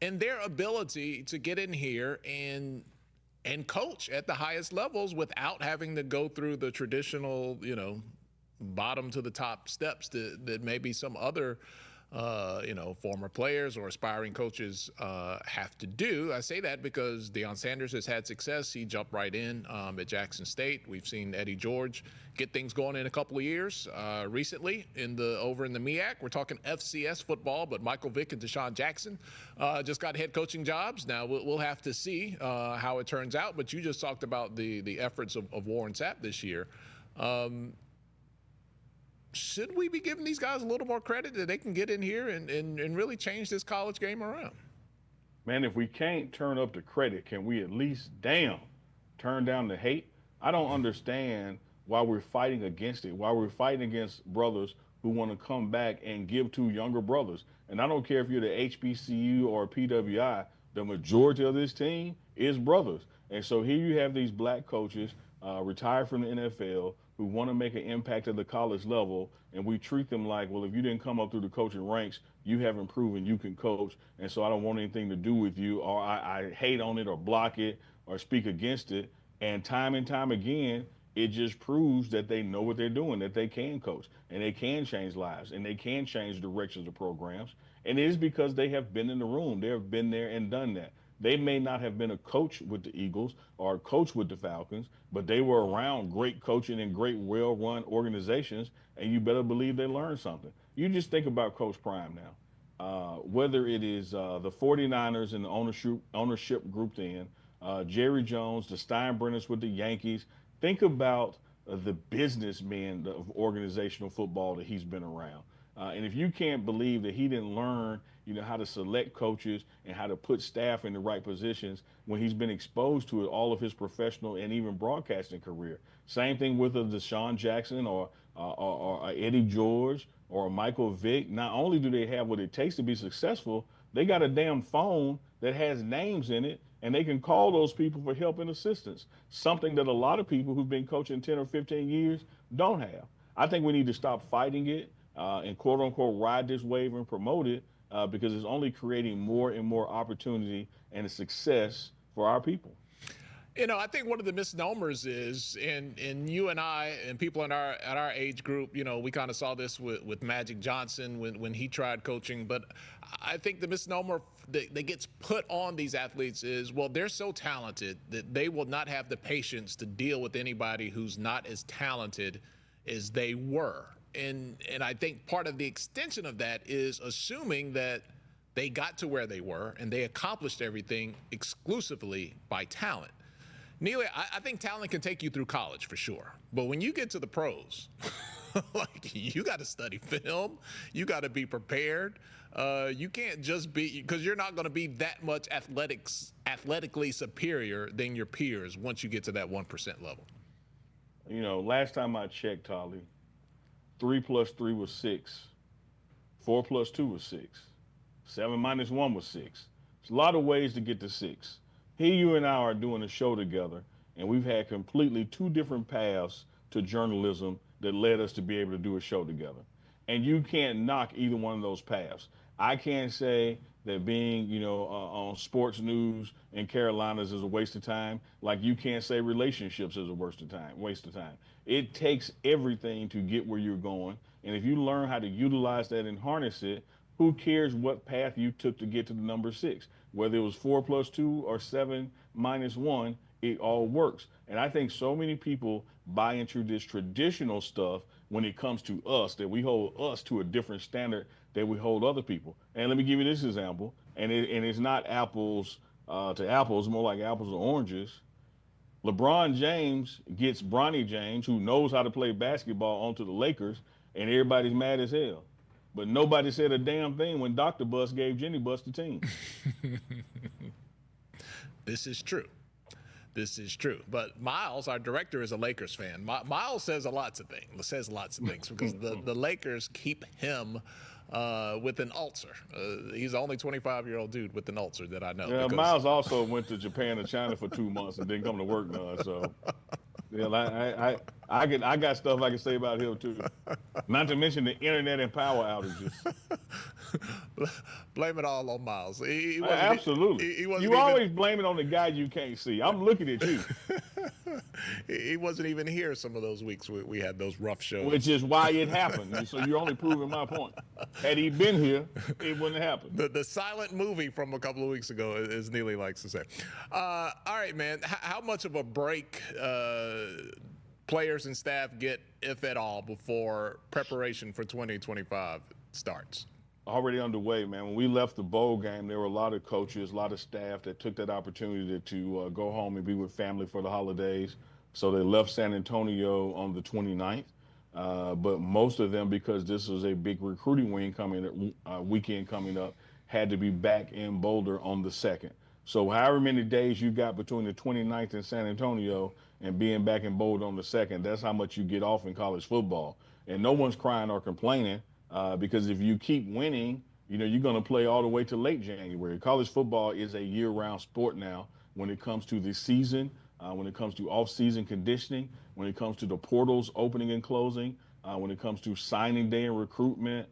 and their ability to get in here and coach at the highest levels without having to go through the traditional, bottom to the top steps that maybe some other former players or aspiring coaches have to do? I say that because Deion Sanders has had success. He jumped right in at Jackson State. We've seen Eddie George get things going in a couple of years. Recently, over in the MEAC, we're talking FCS football, but Michael Vick and Deshaun Jackson just got head coaching jobs. Now, we'll have to see how it turns out, but you just talked about the efforts of Warren Sapp this year. Should we be giving these guys a little more credit that they can get in here and really change this college game around? Man, if we can't turn up the credit, can we at least, turn down the hate? I don't understand why we're fighting against it, why we're fighting against brothers who want to come back and give to younger brothers. And I don't care if you're the HBCU or PWI, the majority of this team is brothers. And so here you have these black coaches retired from the NFL who want to make an impact at the college level, and we treat them like, well, if you didn't come up through the coaching ranks, you haven't proven you can coach, and so I don't want anything to do with you, or I hate on it or block it or speak against it. And time again, it just proves that they know what they're doing, that they can coach, and they can change lives, and they can change directions of programs. And it is because they have been in the room. They have been there and done that. They may not have been a coach with the Eagles or a coach with the Falcons, but they were around great coaching and great well-run organizations, and you better believe they learned something. You just think about Coach Prime now. Whether it is the 49ers and the ownership grouped in, Jerry Jones, the Steinbrenners with the Yankees. Think about the businessmen of organizational football that he's been around. And if you can't believe that he didn't learn, how to select coaches and how to put staff in the right positions when he's been exposed to it all of his professional and even broadcasting career. Same thing with a Deshaun Jackson or Eddie George or Michael Vick. Not only do they have what it takes to be successful, they got a damn phone that has names in it, and they can call those people for help and assistance, something that a lot of people who've been coaching 10 or 15 years don't have. I think we need to stop fighting it and quote unquote ride this wave and promote it because it's only creating more and more opportunity and success for our people. I think one of the misnomers is, and you and I and people at our age group, we kind of saw this with Magic Johnson when he tried coaching. But I think the misnomer that gets put on these athletes is, well, they're so talented that they will not have the patience to deal with anybody who's not as talented as they were. And I think part of the extension of that is assuming that they got to where they were and they accomplished everything exclusively by talent. Neely, I think talent can take you through college for sure. But when you get to the pros, you got to study film. You got to be prepared. You can't just be, because you're not going to be that much athletically superior than your peers once you get to that 1% level. Last time I checked, Tolly, 3 + 3 was 6. 4 + 2 was 6. 7 - 1 was 6. There's a lot of ways to get to 6. Here you and I are doing a show together, and we've had completely 2 different paths to journalism that led us to be able to do a show together. And you can't knock either one of those paths. I can't say that being, on sports news in Carolinas is a waste of time, like you can't say relationships is a waste of time. It takes everything to get where you're going. And if you learn how to utilize that and harness it, who cares what path you took to get to the number 6? Whether it was 4 + 2 or 7 - 1, it all works. And I think so many people buy into this traditional stuff when it comes to us, that we hold us to a different standard than we hold other people. And let me give you this example. And it's not apples to apples, more like apples to oranges. LeBron James gets Bronny James, who knows how to play basketball, onto the Lakers, and everybody's mad as hell. But nobody said a damn thing when Dr. Bus gave Jenny Bus the team. This is true. This is true. But Miles, our director, is a Lakers fan. Miles says lots of things because the Lakers keep him with an ulcer. He's the only 25-year-old dude with an ulcer that I know. Yeah, Miles also went to Japan and China for 2 months and didn't come to work none. So, yeah, I got stuff I can say about him too. Not to mention the internet and power outages. Blame it all on Miles. He Absolutely. You always blame it on the guy you can't see. I'm looking at you. He wasn't even here some of those weeks we had those rough shows. Which is why it happened. So you're only proving my point. Had he been here, it wouldn't have happened. The silent movie from a couple of weeks ago, as Neely likes to say. All right, man. How much of a break players and staff get, if at all, before preparation for 2025 starts? Already underway, man. When we left the bowl game, there were a lot of coaches, a lot of staff that took that opportunity to go home and be with family for the holidays. So they left San Antonio on the 29th. But most of them, because this was a big recruiting weekend coming up, had to be back in Boulder on the 2nd. So however many days you got between the 29th in San Antonio and being back in Boulder on the 2nd, that's how much you get off in college football. And no one's crying or complaining. Because if you keep winning, you're going to play all the way to late January. College football is a year-round sport now when it comes to the season, when it comes to off-season conditioning, when it comes to the portals opening and closing, when it comes to signing day and recruitment.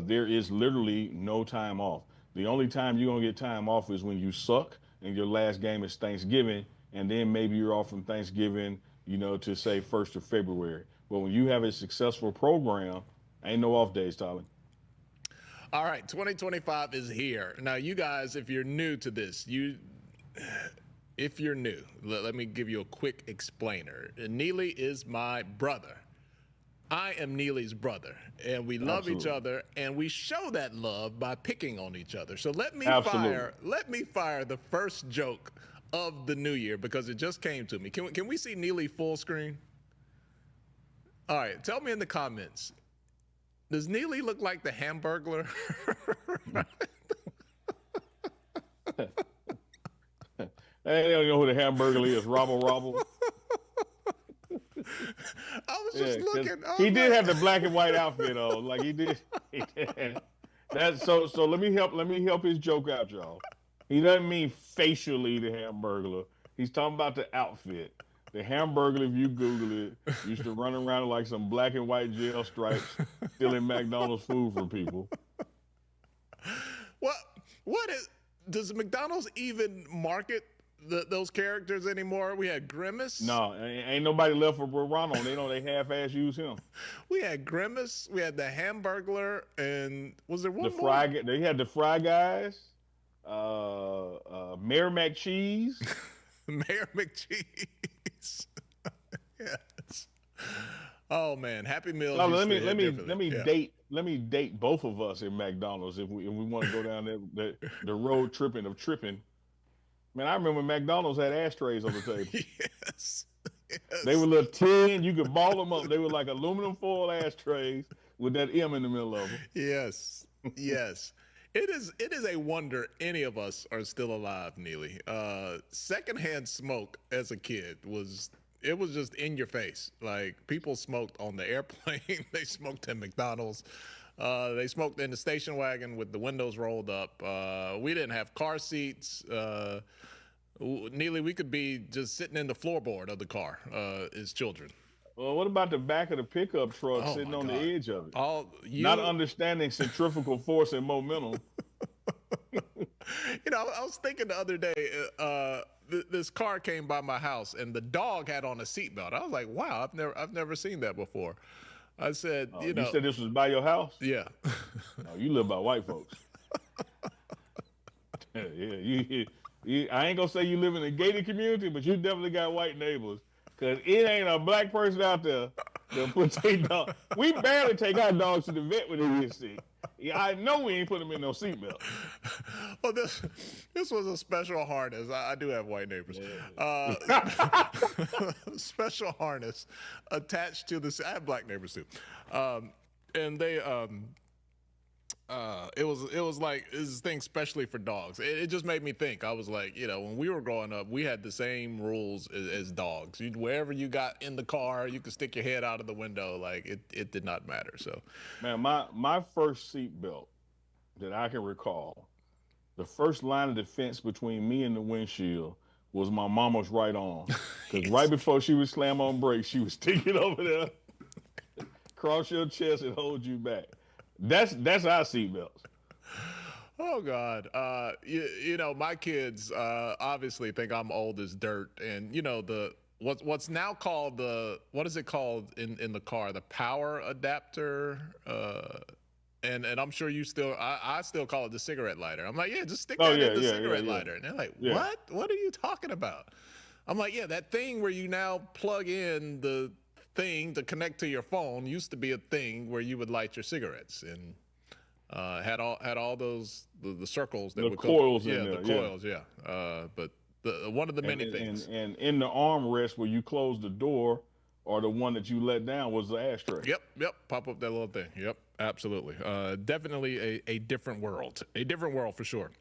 There is literally no time off. The only time you're going to get time off is when you suck and your last game is Thanksgiving, and then maybe you're off from Thanksgiving, to say 1st of February. But when you have a successful program, ain't no off days, Tolly. All right, 2025 is here. Now, you guys, if you're new to this, let me give you a quick explainer. Neely is my brother. I am Neely's brother, and we love each other, and we show that love by picking on each other. So let me fire the first joke of the new year because it just came to me. Can we see Neely full screen? All right, tell me in the comments. Does Neely look like the Hamburglar? They don't know who the Hamburglar is. Robble. I was just looking. He did have the black and white outfit on, like he did. So let me help his joke out, y'all. He doesn't mean facially the Hamburglar. He's talking about the outfit. The Hamburglar, if you Google it, used to run around like some black and white gel stripes, stealing McDonald's food from people. Does McDonald's even market those characters anymore? We had Grimace. No, ain't nobody left for Ronald. They half-ass use him. We had Grimace. We had the Hamburglar, and was there one more? They had the Fry Guys, Mayor McCheese. Mayor McCheese. Yes. Oh man, Happy Meals. No, let me date both of us in McDonald's if we want to go down the road tripping. Man, I remember McDonald's had ashtrays on the table. Yes. They were little tin. You could ball them up. They were like aluminum foil ashtrays with that M in the middle of them. Yes. It is a wonder any of us are still alive, Neely. Secondhand smoke as a kid was just in your face. Like, people smoked on the airplane. They smoked at McDonald's. They smoked in the station wagon with the windows rolled up. We didn't have car seats. Neely, we could be just sitting in the floorboard of the car as children. Well, what about the back of the pickup truck sitting on the edge of it? Not understanding centrifugal force and momentum. I was thinking the other day, this car came by my house and the dog had on a seatbelt. I was like, wow, I've never seen that before. I said, you said this was by your house? Yeah. No, you live by white folks. Yeah, I ain't gonna say you live in a gated community, but you definitely got white neighbors. Cause it ain't a black person out there that put their dog. We barely take our dogs to the vet when they get sick. Yeah, I know we ain't put them in no seatbelt. Well, this was a special harness. I do have white neighbors. Special harness attached to the. I have black neighbors too, and they it was like this thing specially for dogs. It just made me think. I was like, when we were growing up, we had the same rules as dogs. Wherever you got in the car, you could stick your head out of the window. Like it did not matter. So, Man, my first seat belt that I can recall, the first line of defense between me and the windshield was my mama's right arm. Because right before she would slam on brakes, she would stick it over there, cross your chest, and hold you back. That's our seatbelts. oh God, my kids obviously think I'm old as dirt, and what's now called what is it called in the car, the power adapter. And I'm sure you still, I still call it the cigarette lighter. I'm like, yeah, just stick Oh that in yeah, the yeah, yeah, cigarette yeah, lighter. And they're like, yeah. what? What are you talking about? I'm like, yeah, that thing where you now plug in the thing to connect to your phone used to be a thing where you would light your cigarettes, and had all those the circles that The would coils go, in yeah, the there, yeah. coils, yeah. But one of the And many and things. and in the armrest where you close the door, or the one that you let down, was the ashtray. Yep. Pop up that little thing. Yep, absolutely. Definitely a different world. A different world for sure.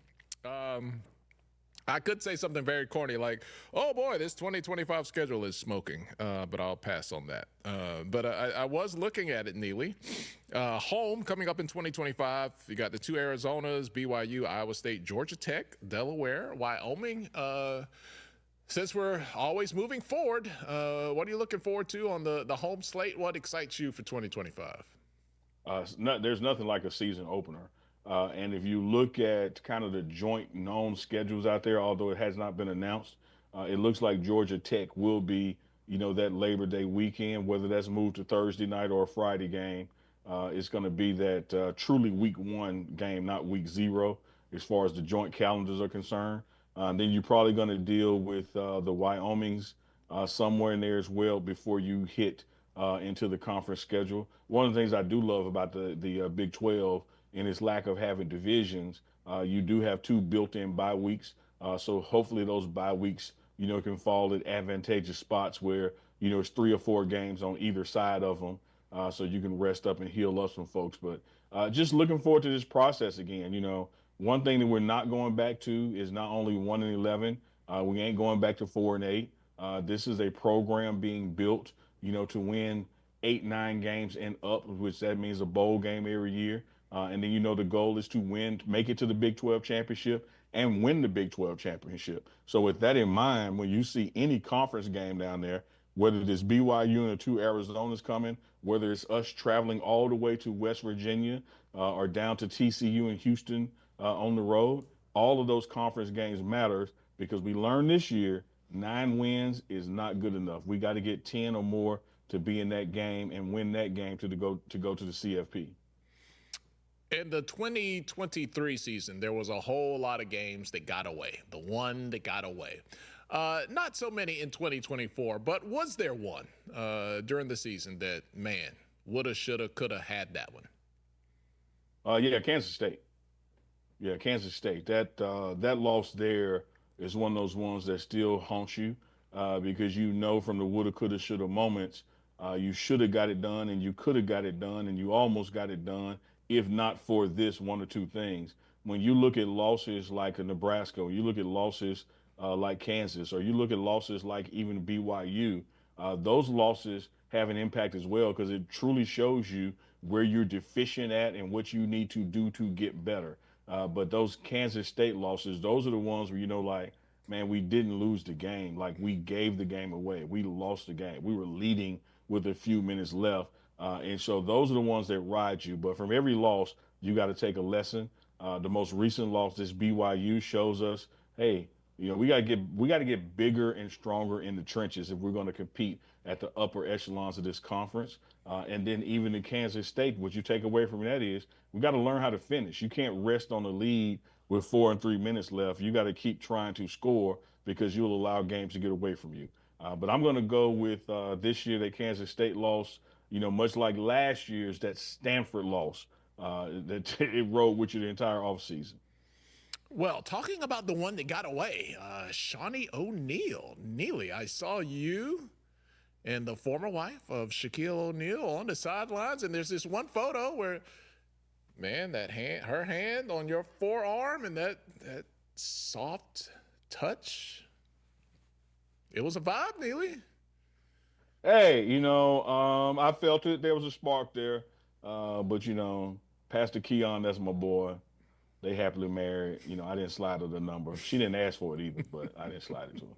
I could say something very corny like, oh boy, this 2025 schedule is smoking, but I'll pass on that. But I was looking at it, Neely. Home coming up in 2025. You got the two Arizonas, BYU, Iowa State, Georgia Tech, Delaware, Wyoming. Since we're always moving forward, what are you looking forward to on the home slate? What excites you for 2025? There's nothing like a season opener. And if you look at kind of the joint known schedules out there, although it has not been announced, it looks like Georgia Tech will be, that Labor Day weekend, whether that's moved to Thursday night or a Friday game. It's going to be that truly week one game, not week zero, as far as the joint calendars are concerned. Then you're probably going to deal with the Wyomings somewhere in there as well before you hit into the conference schedule. One of the things I do love about the Big 12 in its lack of having divisions, you do have two built-in bye weeks. So hopefully those bye weeks, can fall at advantageous spots where, it's 3 or 4 games on either side of them. So you can rest up and heal up some folks. But just looking forward to this process again. One thing that we're not going back to is not only 1-11. We ain't going back to 4-8. This is a program being built, to win 8-9 games and up, which that means a bowl game every year. And then, the goal is to make it to the Big 12 championship and win the Big 12 championship. So with that in mind, when you see any conference game down there, whether it's BYU and the two Arizonas coming, whether it's us traveling all the way to West Virginia or down to TCU and Houston on the road, all of those conference games matters because we learned this year 9 wins is not good enough. We got to get 10 or more to be in that game and win that game to go to the CFP. In the 2023 season, there was a whole lot of games that got away. The one that got away. Not so many in 2024, but was there one during the season that, man, woulda, shoulda, coulda had that one? Yeah, Kansas State. Yeah, Kansas State. That loss there is one of those ones that still haunts you because from the woulda, coulda, shoulda moments, you should have got it done and you could have got it done and you almost got it done if not for this one or two things. When you look at losses like a Nebraska, or you look at losses like Kansas, or you look at losses like even BYU, those losses have an impact as well because it truly shows you where you're deficient at and what you need to do to get better. But those Kansas State losses, those are the ones where like, man, we didn't lose the game. Like we gave the game away. We lost the game. We were leading with a few minutes left. And so those are the ones that ride you. But from every loss, you got to take a lesson. The most recent loss, this BYU shows us, hey, we got to get bigger and stronger in the trenches if we're going to compete at the upper echelons of this conference. And then even in Kansas State, what you take away from that is we got to learn how to finish. You can't rest on the lead with 4 and 3 minutes left. You got to keep trying to score because you'll allow games to get away from you. But I'm going to go with this year that Kansas State lost. Much like last year's that Stanford loss, that it rode with you the entire offseason. Well, talking about the one that got away, Shawnee O'Neal. Neely, I saw you and the former wife of Shaquille O'Neal on the sidelines, and there's this one photo where, man, that hand, her hand on your forearm, and that soft touch. It was a vibe, Neely. Hey, I felt it. There was a spark there. But Pastor Keon, that's my boy. They happily married. I didn't slide her the number. She didn't ask for it either, but I didn't slide it to her.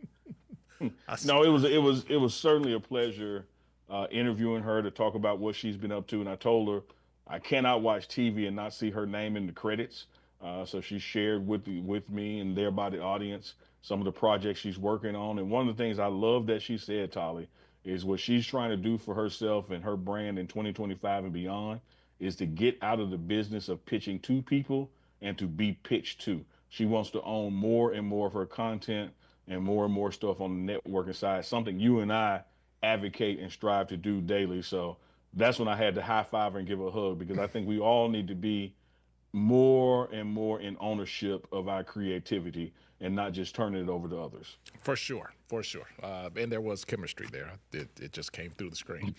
No, it was certainly a pleasure interviewing her to talk about what she's been up to. And I told her I cannot watch TV and not see her name in the credits. So she shared with me and thereby the audience some of the projects she's working on. And one of the things I love that she said, Tolly, is what she's trying to do for herself and her brand in 2025 and beyond is to get out of the business of pitching to people and to be pitched to. She wants to own more and more of her content and more stuff on the networking side, something you and I advocate and strive to do daily. So that's when I had to high five her and give her a hug because I think we all need to be more and more in ownership of our creativity and not just turning it over to others. For sure, for sure. And there was chemistry there. It just came through the screen.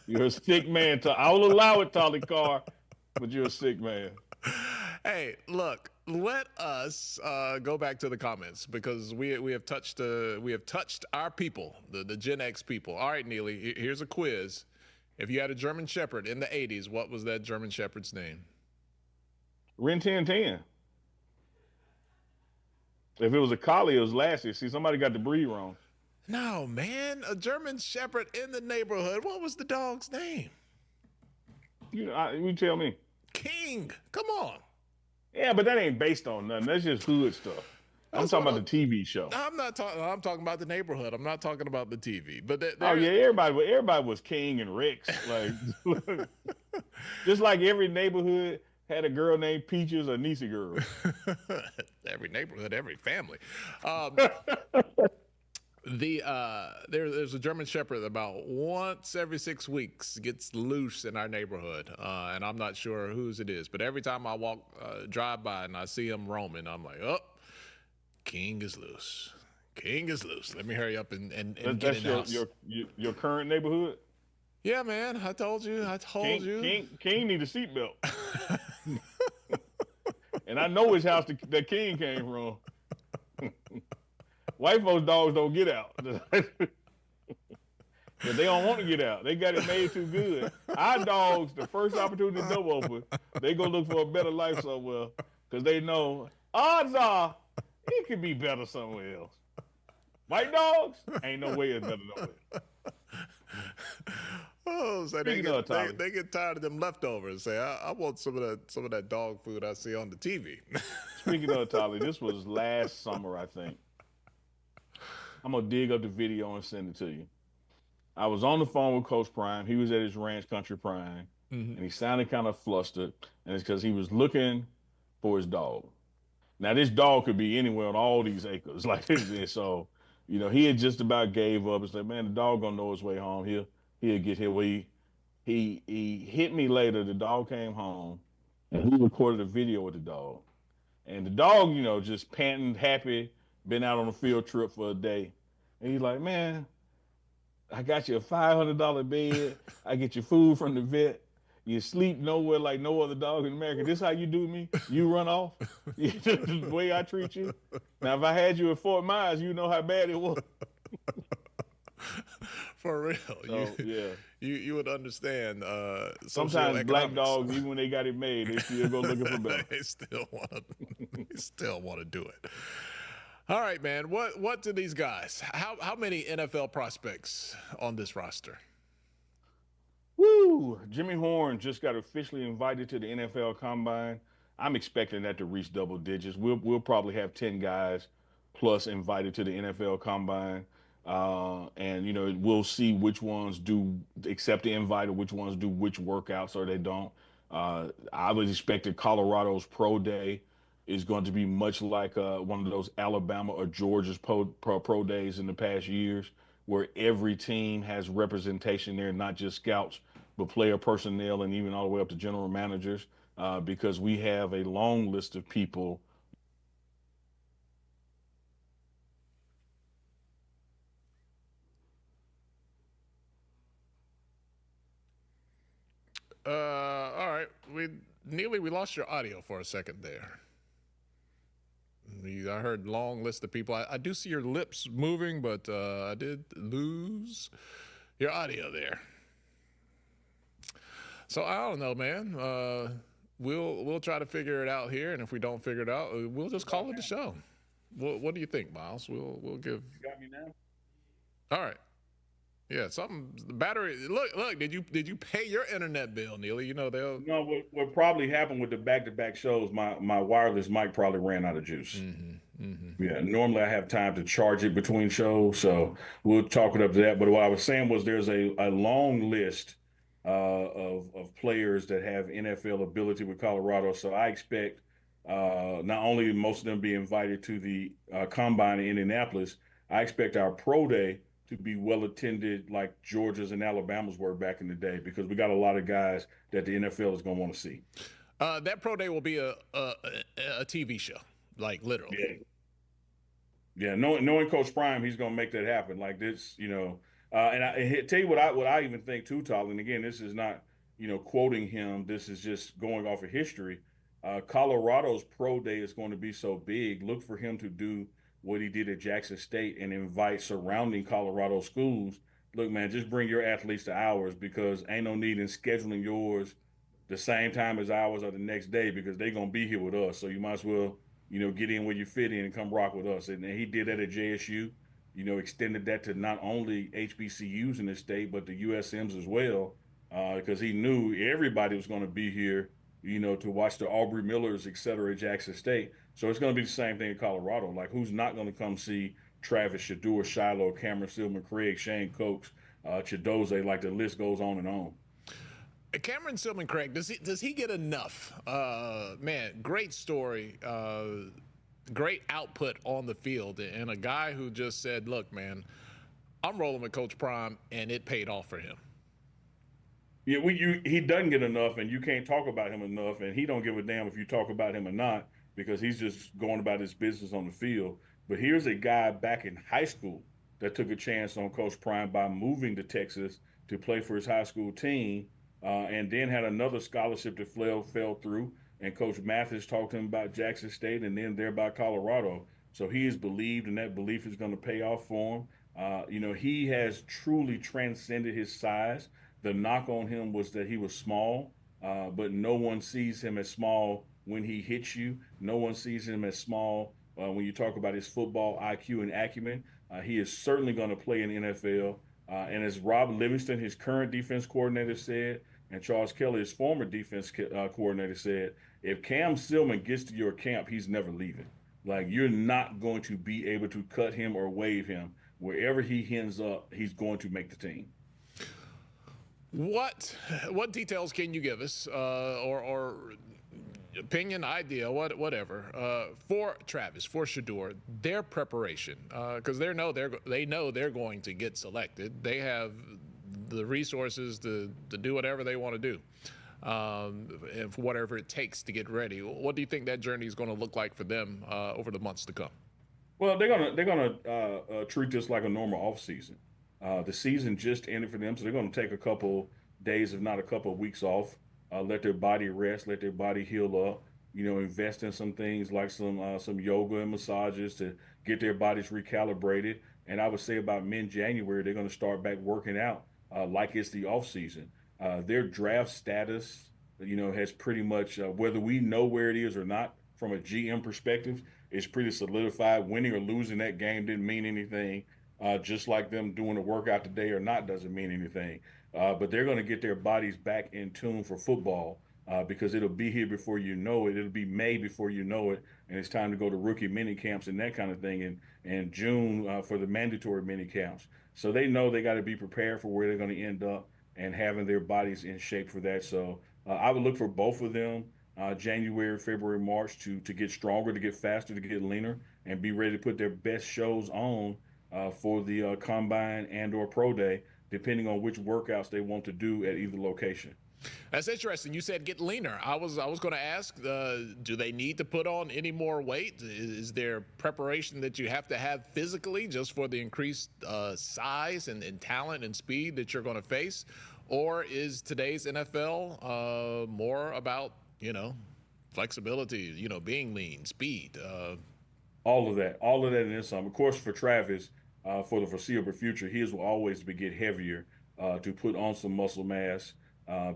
You're a sick man. I'll allow it, Tolly Carr, but you're a sick man. Hey, look, let us go back to the comments because we have touched our people, the Gen X people. All right, Neely, here's a quiz. If you had a German Shepherd in the 80s, what was that German Shepherd's name? Rin Tin Tin. If it was a collie, it was Lassie. See, somebody got the breed wrong. No, man, a German Shepherd in the neighborhood. What was the dog's name? You tell me. King. Come on. Yeah, but that ain't based on nothing. That's just hood stuff. I'm talking about the TV show. I'm not talking. I'm talking about the neighborhood. I'm not talking about the TV. But everybody was King and Rex. Like, just like every neighborhood had a girl named Peaches or Niecy Girl. Every neighborhood, every family. There's a German Shepherd that about once every 6 weeks gets loose in our neighborhood, and I'm not sure whose it is. But every time I drive by and I see him roaming, I'm like, oh, King is loose. King is loose. Let me hurry up and get in the house. Your current neighborhood? Yeah, man. I told you. King need a seatbelt. And I know which house that King came from. White folks' dogs don't get out. But they don't want to get out. They got it made too good. Our dogs, the first opportunity to double open, they go look for a better life somewhere because they know odds are it could be better somewhere else. White dogs ain't no way it's better nowhere. Oh, so they get tired of them leftovers. Say, I want some of that dog food I see on the TV. Speaking of Tolly, this was last summer, I think. I'm gonna dig up the video and send it to you. I was on the phone with Coach Prime. He was at his ranch, Country Prime, and he sounded kind of flustered. And it's because he was looking for his dog. Now, this dog could be anywhere on all these acres, like this. So, he had just about gave up. It's like, man, the dog gonna know his way home. He'll get here. Well, he hit me later. The dog came home, and he recorded a video with the dog. And the dog, just panting, happy, been out on a field trip for a day. And he's like, man, I got you a $500 bed. I get your food from the vet. You sleep nowhere like no other dog in America. This how you do me? You run off? The way I treat you? Now, if I had you at Fort Myers, you know how bad it was. For real. So, yeah. You would understand. Sometimes black dogs, even when they got it made, they still go looking for better. They still want to do it. All right, man. What do these guys? How many NFL prospects on this roster? Woo! Jimmy Horn just got officially invited to the NFL Combine. I'm expecting that to reach double digits. We'll probably have 10 guys plus invited to the NFL Combine. And we'll see which ones do accept the invite or which ones do which workouts or they don't. I was expecting Colorado's Pro Day is going to be much like one of those Alabama or Georgia's pro days in the past years, where every team has representation there, not just scouts but player personnel and even all the way up to general managers, because we have a long list of people. All right. Neely, we lost your audio for a second there. I heard long list of people. I do see your lips moving, but I did lose your audio there. So I don't know, man. We'll try to figure it out here, and if we don't figure it out, we'll just call it a show. What do you think, Miles? We'll give. You got me now? All right. Yeah, something. The battery. Look. Did you pay your internet bill, Neely? You know they'll. No, what probably happened with the back-to-back shows, my wireless mic probably ran out of juice. Yeah, normally I have time to charge it between shows, so we'll chalk it up to that. But what I was saying was there's a long list of players that have NFL ability with Colorado. So I expect not only most of them be invited to the combine in Indianapolis, I expect our pro day to be well attended like Georgia's and Alabama's were back in the day, because we got a lot of guys that the NFL is going to want to see. That pro day will be a TV show, like literally. Yeah. Yeah, knowing Coach Prime, he's going to make that happen. Like this, and tell you what I even think too, Todd. And again, this is not quoting him. This is just going off of history. Colorado's pro day is going to be so big. Look for him to do what he did at Jackson State and invite surrounding Colorado schools. Look, man, just bring your athletes to ours, because ain't no need in scheduling yours the same time as ours or the next day, because they're gonna be here with us. So you might as well, get in where you fit in and come rock with us. And he did that at JSU, extended that to not only HBCUs in the state, but the USMs as well, because he knew everybody was going to be here, to watch the Aubrey Millers, et cetera, at Jackson State. So it's going to be the same thing in Colorado. Like, who's not going to come see Travis Shador, Shiloh, Cameron Stillman, Craig, Shane Coates, Chidoze? Like, the list goes on and on. Cameron Stillman Craig, does he get enough? Man, great story, great output on the field, and a guy who just said, "Look, man, I'm rolling with Coach Prime," and it paid off for him. Yeah, he doesn't get enough, and you can't talk about him enough, and he don't give a damn if you talk about him or not, because he's just going about his business on the field. But here's a guy back in high school that took a chance on Coach Prime by moving to Texas to play for his high school team, and then had another scholarship that fell through. And Coach Mathis talked to him about Jackson State, and then there about Colorado. So he is believed, and that belief is going to pay off for him. He has truly transcended his size. The knock on him was that he was small, but no one sees him as small when he hits you. No one sees him as small when you talk about his football IQ and acumen. He is certainly going to play in the NFL. And as Rob Livingston, his current defense coordinator, said, and Charles Kelly, his former defense coordinator, said, if Cam Stillman gets to your camp, he's never leaving. Like, you're not going to be able to cut him or waive him. Wherever he ends up, he's going to make the team. What details can you give us, or opinion, idea, whatever, for Travis, for Shador, their preparation, because they know they're going to get selected. They have the resources to do whatever they want to do, and for whatever it takes to get ready. What do you think that journey is going to look like for them over the months to come? Well, they're gonna treat this like a normal off season. The season just ended for them, so they're going to take a couple days, if not a couple of weeks off, let their body rest, let their body heal up. Invest in some things like some yoga and massages to get their bodies recalibrated. And I would say about mid-January, they're going to start back working out like it's the off season. Their draft status, has pretty much, whether we know where it is or not, from a GM perspective, is pretty solidified. Winning or losing that game didn't mean anything. Just like them doing the workout today or not doesn't mean anything. But they're going to get their bodies back in tune for football, because it'll be here before you know it. It'll be May before you know it, and it's time to go to rookie mini camps and that kind of thing, and June for the mandatory mini camps. So they know they got to be prepared for where they're going to end up and having their bodies in shape for that. So I would look for both of them, January, February, March, to get stronger, to get faster, to get leaner, and be ready to put their best shows on for the combine and or pro day. depending on which workouts they want to do at either location. That's interesting. You said get leaner. I was going to ask, do they need to put on any more weight? Is there preparation that you have to have physically just for the increased size and talent and speed that you're going to face? Or is today's NFL more about, flexibility, being lean, speed? All of that, and then some. Of course, for Travis, for the foreseeable future, his will always be get heavier to put on some muscle mass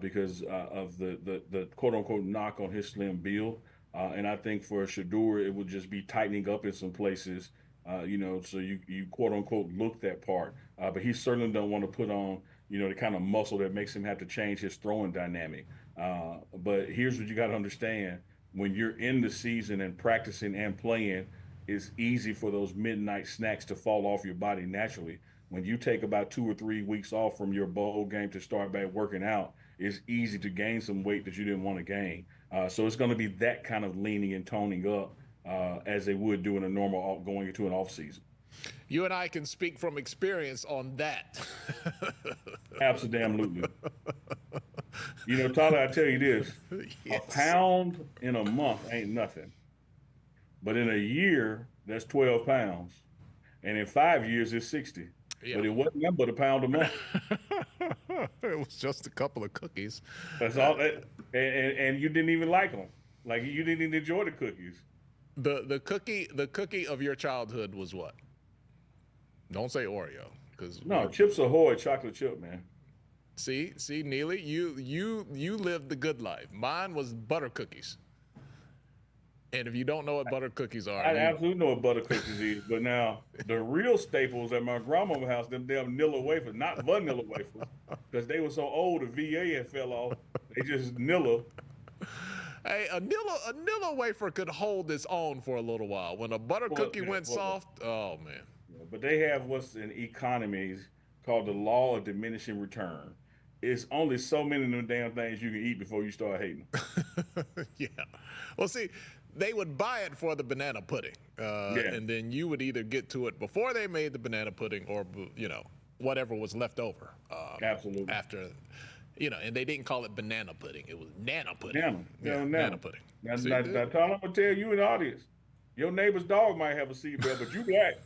because of the quote unquote knock on his slim build. And I think for Shador, it would just be tightening up in some places, so you quote unquote look that part. But he certainly don't want to put on, the kind of muscle that makes him have to change his throwing dynamic. But here's what you got to understand: when you're in the season and practicing and playing, it's easy for those midnight snacks to fall off your body naturally. When you take about 2 or 3 weeks off from your bowl game to start back working out, it's easy to gain some weight that you didn't want to gain. So it's going to be that kind of leaning and toning up as they would do in a normal going into an off season. You and I can speak from experience on that. Absolutely. Tyler, I tell you this: Yes. a pound in a month ain't nothing. But in a year, that's 12 pounds. And in 5 years, it's 60. Yeah. But it wasn't nothing but a pound a month. It was just a couple of cookies. That's all that. And you didn't even like them. Like, you didn't even enjoy the cookies. The cookie of your childhood was what? Don't say Oreo, because No, Chips Ahoy chocolate chip, man. See, Neely, you lived the good life. Mine was butter cookies. And if you don't know what butter cookies are, I absolutely know what butter cookies is. But now, the real staples at my grandma's house, them damn Nilla wafers, not vanilla wafers, because they were so old, the VA had fell off. They just Nilla. Hey, a Nilla wafer could hold its own for a little while. When a butter cookie went soft, oh man. But they have what's in economies called the law of diminishing return. It's only so many of them damn things you can eat before you start hating. Yeah. Well, see, they would buy it for the banana pudding, and then you would either get to it before they made the banana pudding, or whatever was left over. Absolutely. After, and they didn't call it banana pudding; it was nana pudding. Nana pudding. Now, I'm gonna tell you in the audience, your neighbor's dog might have a seatbelt, but you black.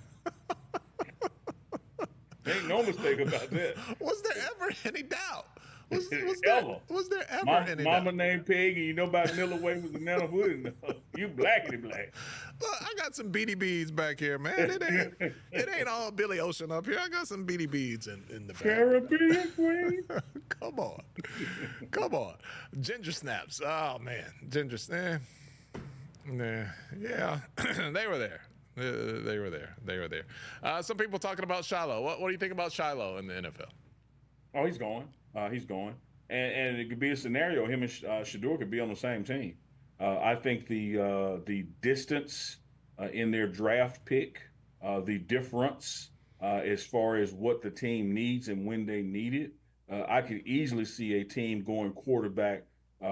Ain't no mistake about that. Was there ever any doubt? Was there ever any Mama doubt? named Peggy, you know about Nilla wafers and Nana pudding? You blackity black. Look, I got some beady beads back here, man. It ain't all Billy Ocean up here. I got some beady beads in the back. Caribbean queen. Come on. Ginger snaps. Oh man, ginger snap. Yeah, they were there. They were there. Some people talking about Shiloh. What do you think about Shiloh in the NFL? Oh, he's going. And it could be a scenario. Him and Shador could be on the same team. I think the distance in their draft pick, the difference as far as what the team needs and when they need it, I could easily see a team going quarterback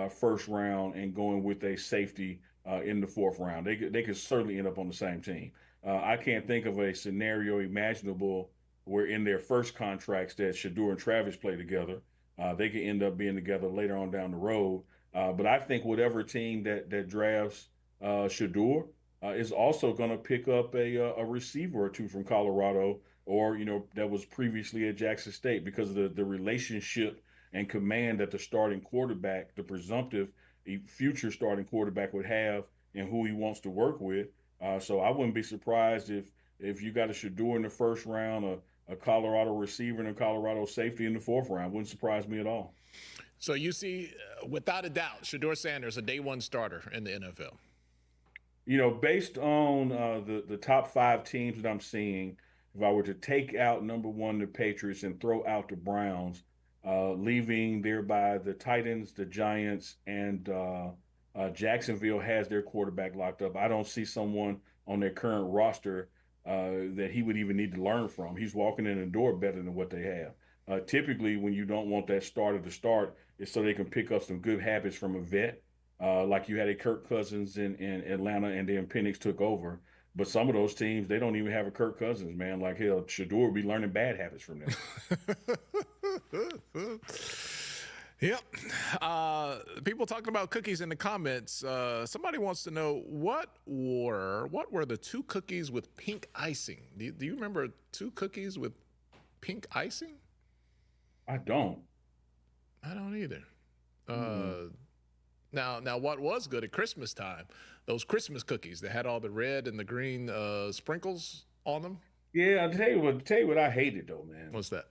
first round and going with a safety in the fourth round. They could certainly end up on the same team. I can't think of a scenario imaginable where in their first contracts that Shador and Travis play together. They could end up being together later on down the road. But I think whatever team that drafts Shador is also going to pick up a receiver or two from Colorado, or that was previously at Jackson State, because of the relationship and command that the starting quarterback, the presumptive future starting quarterback, would have and who he wants to work with. So I wouldn't be surprised if you got a Shador in the first round, a Colorado receiver and a Colorado safety in the fourth round. Wouldn't surprise me at all. So you see, without a doubt, Shador Sanders, a day one starter in the NFL. Based on the top 5 teams that I'm seeing, if I were to take out number 1, the Patriots, and throw out the Browns, leaving thereby the Titans, the Giants, and Jacksonville has their quarterback locked up. I don't see someone on their current roster that he would even need to learn from. He's walking in the door better than what they have. Typically, when you don't want that starter to start, it's so they can pick up some good habits from a vet, like you had a Kirk Cousins in Atlanta, and then Penix took over. But some of those teams, they don't even have a Kirk Cousins, man. Like hell, Shador will be learning bad habits from them. Yep. People talking about cookies in the comments. Somebody wants to know what were the 2 cookies with pink icing? Do you remember 2 cookies with pink icing? I don't. I don't either. Now, what was good at Christmas time? Those Christmas cookies that had all the red and the green sprinkles on them. Yeah, I'll tell you what I hated though, man. What's that?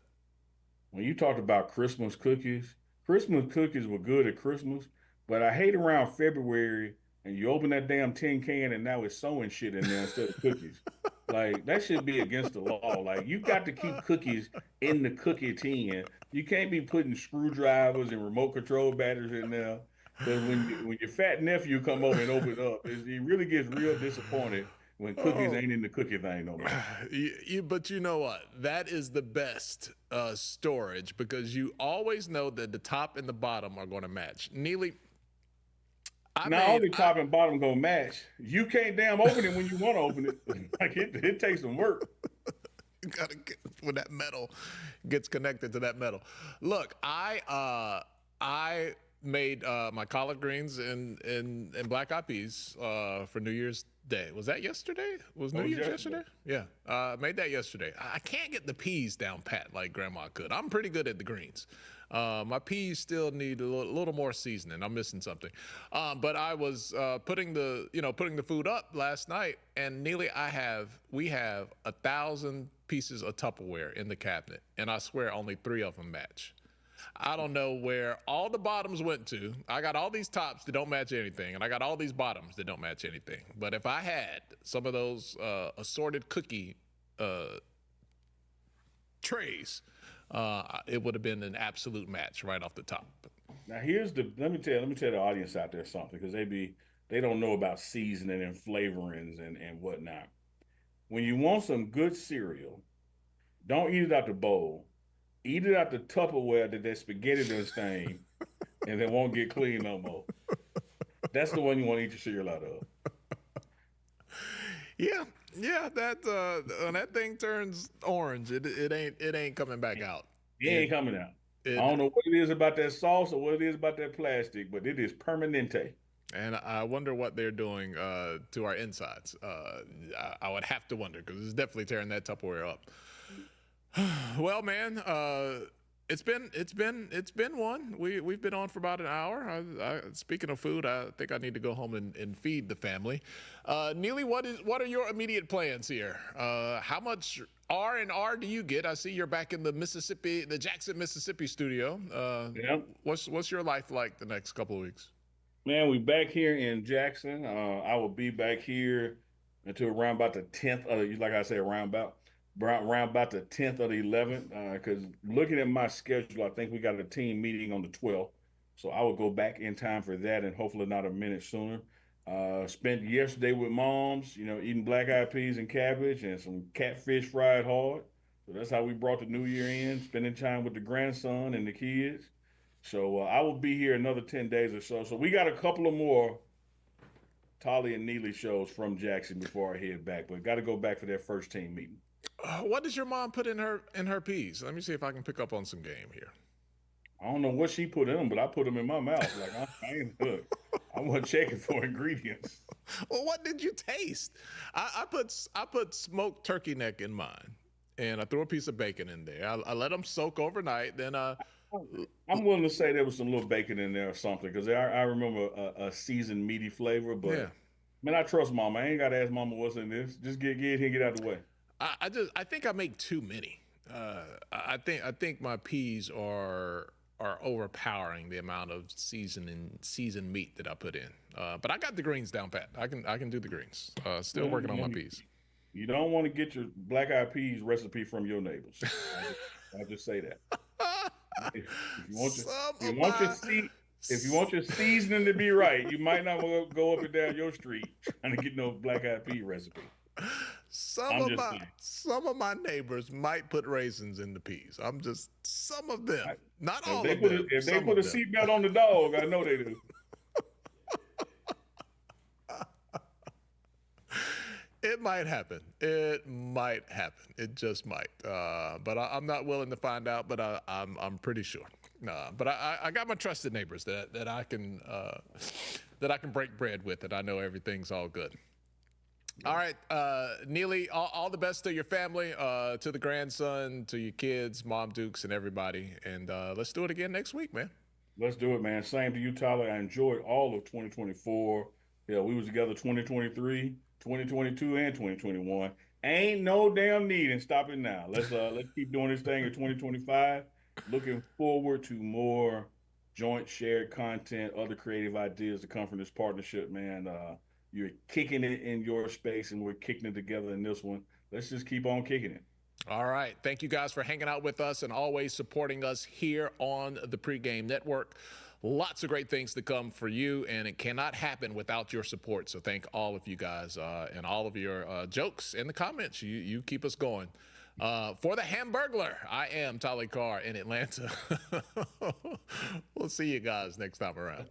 When you talked about Christmas cookies were good at Christmas, but I hate around February and you open that damn tin can and now it's sewing shit in there instead of cookies. Like that should be against the law. Like you got to keep cookies in the cookie tin. You can't be putting screwdrivers and remote control batteries in there. Because when your fat nephew come over and open it up, he really gets real disappointed when cookies ain't in the cookie thing no more. But you know what? That is the best storage because you always know that the top and the bottom are going to match. Neely, not only top and bottom gonna match, you can't damn open it when you want to open it. Like it takes some work. You gotta get when that metal gets connected to that metal. Look, I made my collard greens and black eyed peas for New Year's Day. Was that yesterday? Was New Year's yesterday? Yeah, made that yesterday. I can't get the peas down pat like Grandma could. I'm pretty good at the greens. My peas still need a little more seasoning. I'm missing something. But I was putting the food up last night, and Neely, we have 1,000 pieces of Tupperware in the cabinet, and I swear only 3 of them match. I don't know where all the bottoms went to. I got all these tops that don't match anything, and I got all these bottoms that don't match anything. But if I had some of those assorted cookie trays, it would have been an absolute match right off the top. Now let me tell the audience out there something because they don't know about seasoning and flavorings and whatnot. When you want some good cereal, don't eat it out the bowl. Eat it out the Tupperware that spaghetti done stain, and it won't get clean no more. That's the one you want to eat your cereal out of. Yeah, that when that thing turns orange, it ain't coming back out. It ain't coming out. I don't know what it is about that sauce or what it is about that plastic, but it is permanente. And I wonder what they're doing to our insides. I would have to wonder because it's definitely tearing that Tupperware up. Well, man, it's been one. We've been on for about an hour. Speaking of food, I think I need to go home and feed the family. Neely, what are your immediate plans here? How much R&R do you get? I see you're back in the Jackson, Mississippi studio. Yeah. What's your life like the next couple of weeks? Man, we back here in Jackson. I will be back here until around about the 10th. Like I said, around about the 10th or the 11th, because looking at my schedule, I think we got a team meeting on the 12th. So I will go back in time for that and hopefully not a minute sooner. Spent yesterday with moms, eating black-eyed peas and cabbage and some catfish fried hard. So that's how we brought the new year in, spending time with the grandson and the kids. So I will be here another 10 days or so. So we got a couple of more Tolly and Neely shows from Jackson before I head back, but got to go back for that first team meeting. What does your mom put in her peas? Let me see if I can pick up on some game here. I don't know what she put in them, but I put them in my mouth. Like I ain't good. I wasn't checking for ingredients. Well, what did you taste? I put smoked turkey neck in mine, and I threw a piece of bacon in there. I let them soak overnight. Then I'm willing to say there was some little bacon in there or something because I remember a seasoned meaty flavor. But yeah. Man, I trust Mama. I ain't got to ask Mama what's in this. Just get here and get out of the way. I think I make too many. I think my peas are overpowering the amount of seasoned meat that I put in. But I got the greens down pat. I can do the greens. Still working on my peas. You don't want to get your black-eyed peas recipe from your neighbors. I'll just say that. If you want your seasoning to be right, you might not want to go up and down your street trying to get no black-eyed pea recipe. Some of my neighbors might put raisins in the peas. Some of them, not all of them. If they put a seatbelt on the dog, I know they do. It might happen. It might happen. It just might. But I'm not willing to find out. But I'm pretty sure. But I got my trusted neighbors that I can break bread with, and I know everything's all good. All right, Neely, all the best to your family, to the grandson, to your kids, Mom Dukes, and everybody. And let's do it again next week, man. Let's do it, man. Same to you, Tyler. I enjoyed all of 2024. Yeah, we was together 2023, 2022, and 2021. Ain't no damn need in stopping now. Let's keep doing this thing in 2025. Looking forward to more joint shared content, other creative ideas to come from this partnership, man. You're kicking it in your space, and we're kicking it together in this one. Let's just keep on kicking it. All right. Thank you guys for hanging out with us and always supporting us here on the Pregame Network. Lots of great things to come for you, and it cannot happen without your support. So thank all of you guys and all of your jokes in the comments. You keep us going. For the Hamburglar, I am Tolly Carr in Atlanta. We'll see you guys next time around.